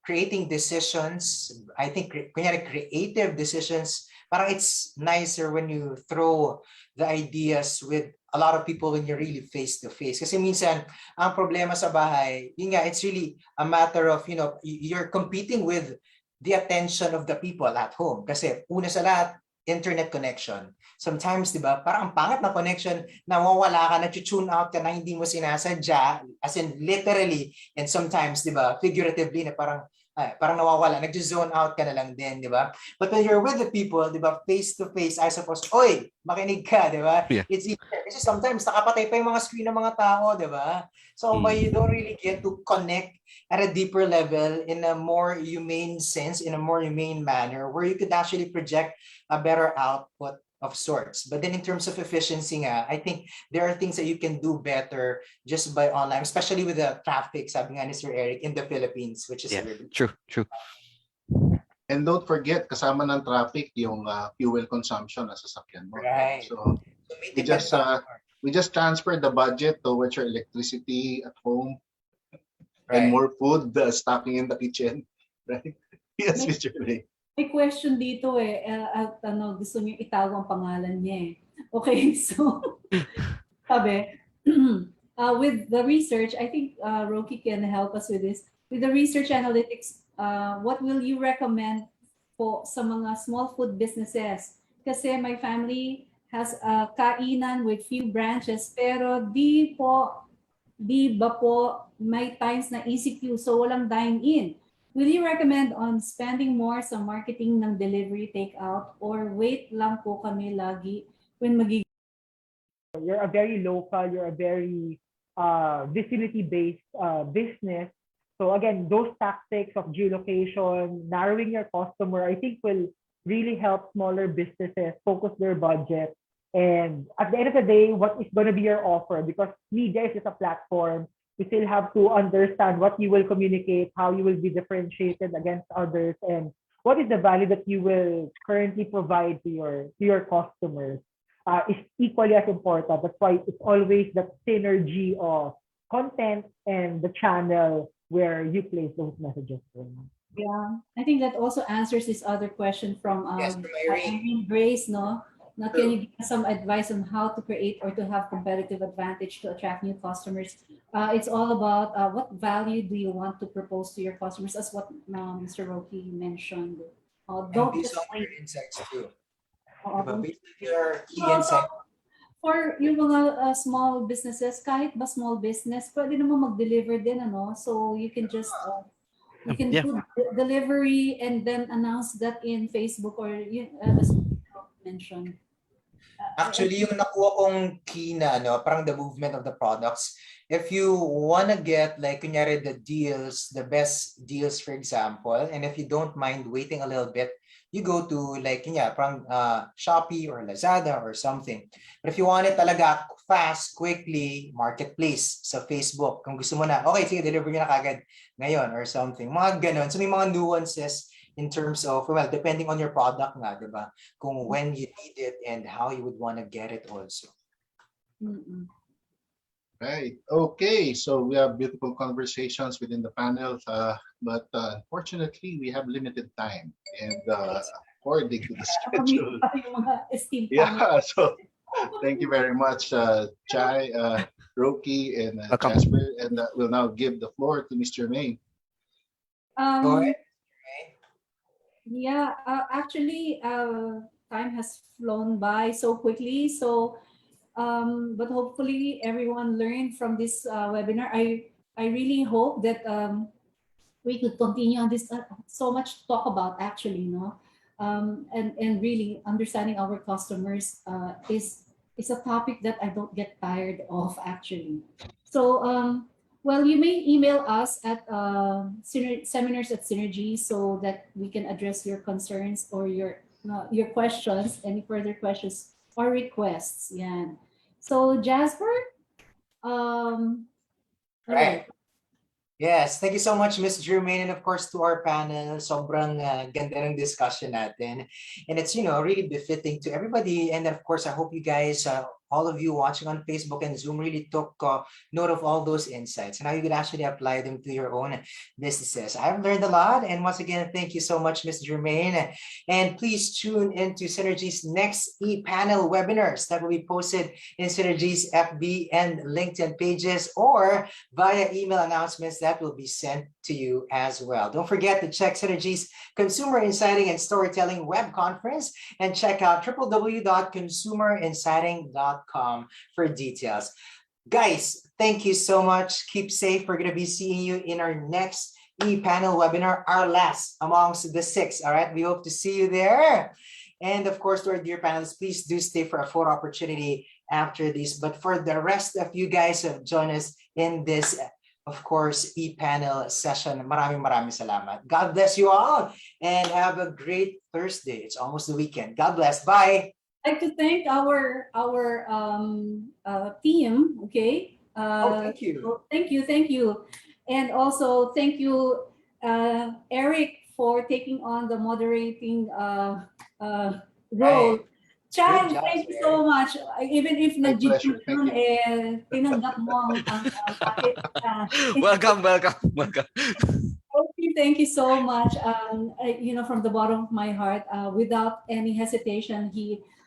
Speaker 9: creating decisions, I think creative decisions, parang it's nicer when you throw the ideas with a lot of people when you're really face to face. Kasi minsan, ang problema sa bahay, yun nga, it's really a matter of, you're competing with the attention of the people at home. Kasi una sa lahat, internet connection. Sometimes, di ba, parang ang pangat na connection, nawawala ka, nag-tune out ka na hindi mo sinasadya, as in literally, and sometimes, di ba, figuratively, na parang nawawala, nag-zone out ka na lang din, di ba? But when you're with the people, di ba, face to face, I suppose, oy, makinig ka, di ba?
Speaker 11: Yeah.
Speaker 9: It's easier. Kasi sometimes, nakapatay pa yung mga screen ng mga tao, di ba? So, you don't really get to connect at a deeper level in a more humane sense, in a more humane manner, where you could actually project a better output of sorts. But then in terms of efficiency, I think there are things that you can do better just by online, especially with the traffic, sabi nga ni Sir Eric, in the Philippines, which is really
Speaker 11: true.
Speaker 12: And don't forget, kasama ng traffic yung fuel consumption na sasakyan mo.
Speaker 9: Right.
Speaker 12: So we just transferred the budget towards your electricity at home, and more food stocking in the kitchen, right? Yes, Mr. Ray.
Speaker 1: May question dito at gusto niyo itago ang pangalan niya Okay, so sabi, with the research, I think Roki can help us with this. With the research analytics, what will you recommend po sa mga small food businesses? Kasi my family has a kainan with few branches, pero di ba po may times na ECQ, so walang dine-in. Will you recommend on spending more sa marketing ng delivery takeout, or wait lang po kami lagi when magiging?
Speaker 10: You're a very local, you're a very vicinity-based business. So again, those tactics of geolocation, narrowing your customer, I think will really help smaller businesses focus their budget. And at the end of the day, what is going to be your offer? Because media is just a platform. You still have to understand what you will communicate, how you will be differentiated against others, and what is the value that you will currently provide to your customers is equally as important. That's why it's always that synergy of content and the channel where you place those messages in.
Speaker 1: Yeah, I think that also answers this other question from Germaine Reyes, no? Now, can you give us some advice on how to create or to have competitive advantage to attract new customers? It's all about what value do you want to propose to your customers, as what Mr. Roki mentioned. Don't
Speaker 9: based
Speaker 1: just
Speaker 9: on your insights too. Based on your key
Speaker 1: So,
Speaker 9: insight.
Speaker 1: for yung mga small businesses, kahit ba small business, pwede naman mag-deliver din, ano? So you can just you can do delivery and then announce that in Facebook or as mentioned.
Speaker 9: Actually, yung nakuha kong key na, parang the movement of the products. If you want to get, like, kunyari, the deals, the best deals, for example, and if you don't mind waiting a little bit, you go to, like, parang Shopee or Lazada or something. But if you want it talaga fast, quickly, marketplace sa Facebook. Kung gusto mo na, okay, sige, deliver nyo na kagad ngayon or something. Mga ganon. So may mga nuances in terms of, well, depending on your product nga, di ba? Kung when you need it and how you would want to get it also.
Speaker 12: Right. Okay. So we have beautiful conversations within the panel, but unfortunately, we have limited time, and according to the schedule. Yeah. So thank you very much, Chai, Roki, and Jazper, and we'll now give the floor to Mr. Germaine.
Speaker 9: Go ahead.
Speaker 1: Yeah, actually, time has flown by so quickly. So, but hopefully everyone learned from this webinar. I really hope that we could continue on this. So much to talk about, actually, and really understanding our customers is a topic that I don't get tired of, actually. So, well, you may email us at seminars@Synergy so that we can address your concerns or your questions, any further questions or requests. Yeah. So, Jazper,
Speaker 9: right. Yes, thank you so much, Ms. Germaine, and of course to our panel. Sobrang ganda ng discussion natin. And it's, really befitting to everybody. And of course, I hope you guys all of you watching on Facebook and Zoom really took note of all those insights and how you could actually apply them to your own businesses. I've learned a lot. And once again, thank you so much, Ms. Germaine. And please tune into Synergy's next ePanel webinars that will be posted in Synergy's FB and LinkedIn pages or via email announcements that will be sent to you as well. Don't forget to check Synergy's Consumer Insighting and Storytelling web conference and check out www.consumerinsighting.com for details. Guys, thank you so much. Keep safe. We're going to be seeing you in our next ePanel webinar, our last amongst the 6. All right, we hope to see you there. And of course, to our dear panelists, please do stay for a photo opportunity after this. But for the rest of you guys who have joined us in this, of course, ePanel session, maraming salamat. God bless you all and have a great Thursday. It's almost the weekend. God bless. Bye.
Speaker 1: I'd like to thank our team. Okay.
Speaker 9: Thank you.
Speaker 1: So thank you. And also thank you, Eric, for taking on the moderating role. Chad, thank you so much. Even if nag-gym tinanggap mo ang bakit.
Speaker 11: Welcome.
Speaker 1: Okay, thank you so much. From the bottom of my heart, without any hesitation,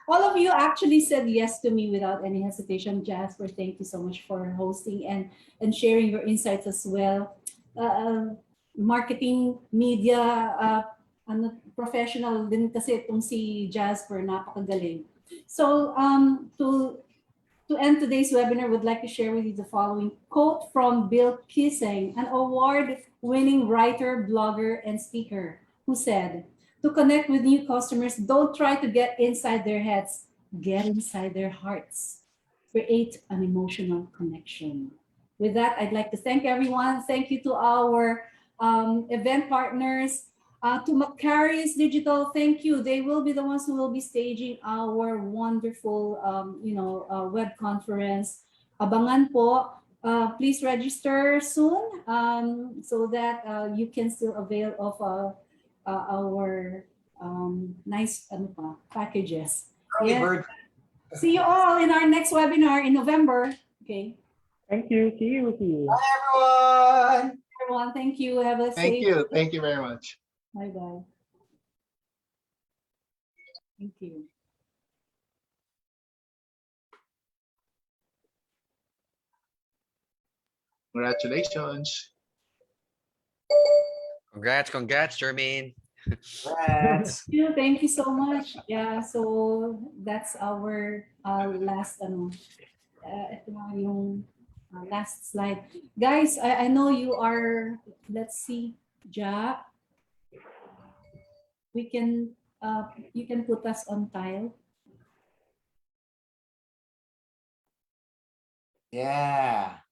Speaker 1: all of you actually said yes to me without any hesitation. Jazper, thank you so much for hosting and sharing your insights as well. Marketing, media, professional din kasi itong si Jazper, napakagaling. So to end today's webinar, would like to share with you the following quote from Bill Kissing, an award-winning writer, blogger, and speaker, who said, "To connect with new customers, don't try to get inside their heads, get inside their hearts. Create an emotional connection." With that, I'd like to thank everyone. Thank you to our event partners, to Makarius Digital. Thank you. They will be the ones who will be staging our wonderful, web conference. Abangan po. Please register soon so that you can still avail of our nice packages. Yes. See you all in our next webinar in November. Okay.
Speaker 10: Thank you. See you.
Speaker 9: Bye, everyone.
Speaker 1: Everyone, thank you. Have a
Speaker 12: Thank
Speaker 1: safe.
Speaker 12: you. Thank you very much.
Speaker 1: Bye-bye. Thank you.
Speaker 12: Congratulations.
Speaker 11: Congrats, Germaine.
Speaker 9: Congrats.
Speaker 1: Thank you so much. Yeah, so that's our last ito na yung last slide. Guys, I know you are, let's see, Ja. You can put us on tile.
Speaker 9: Yeah.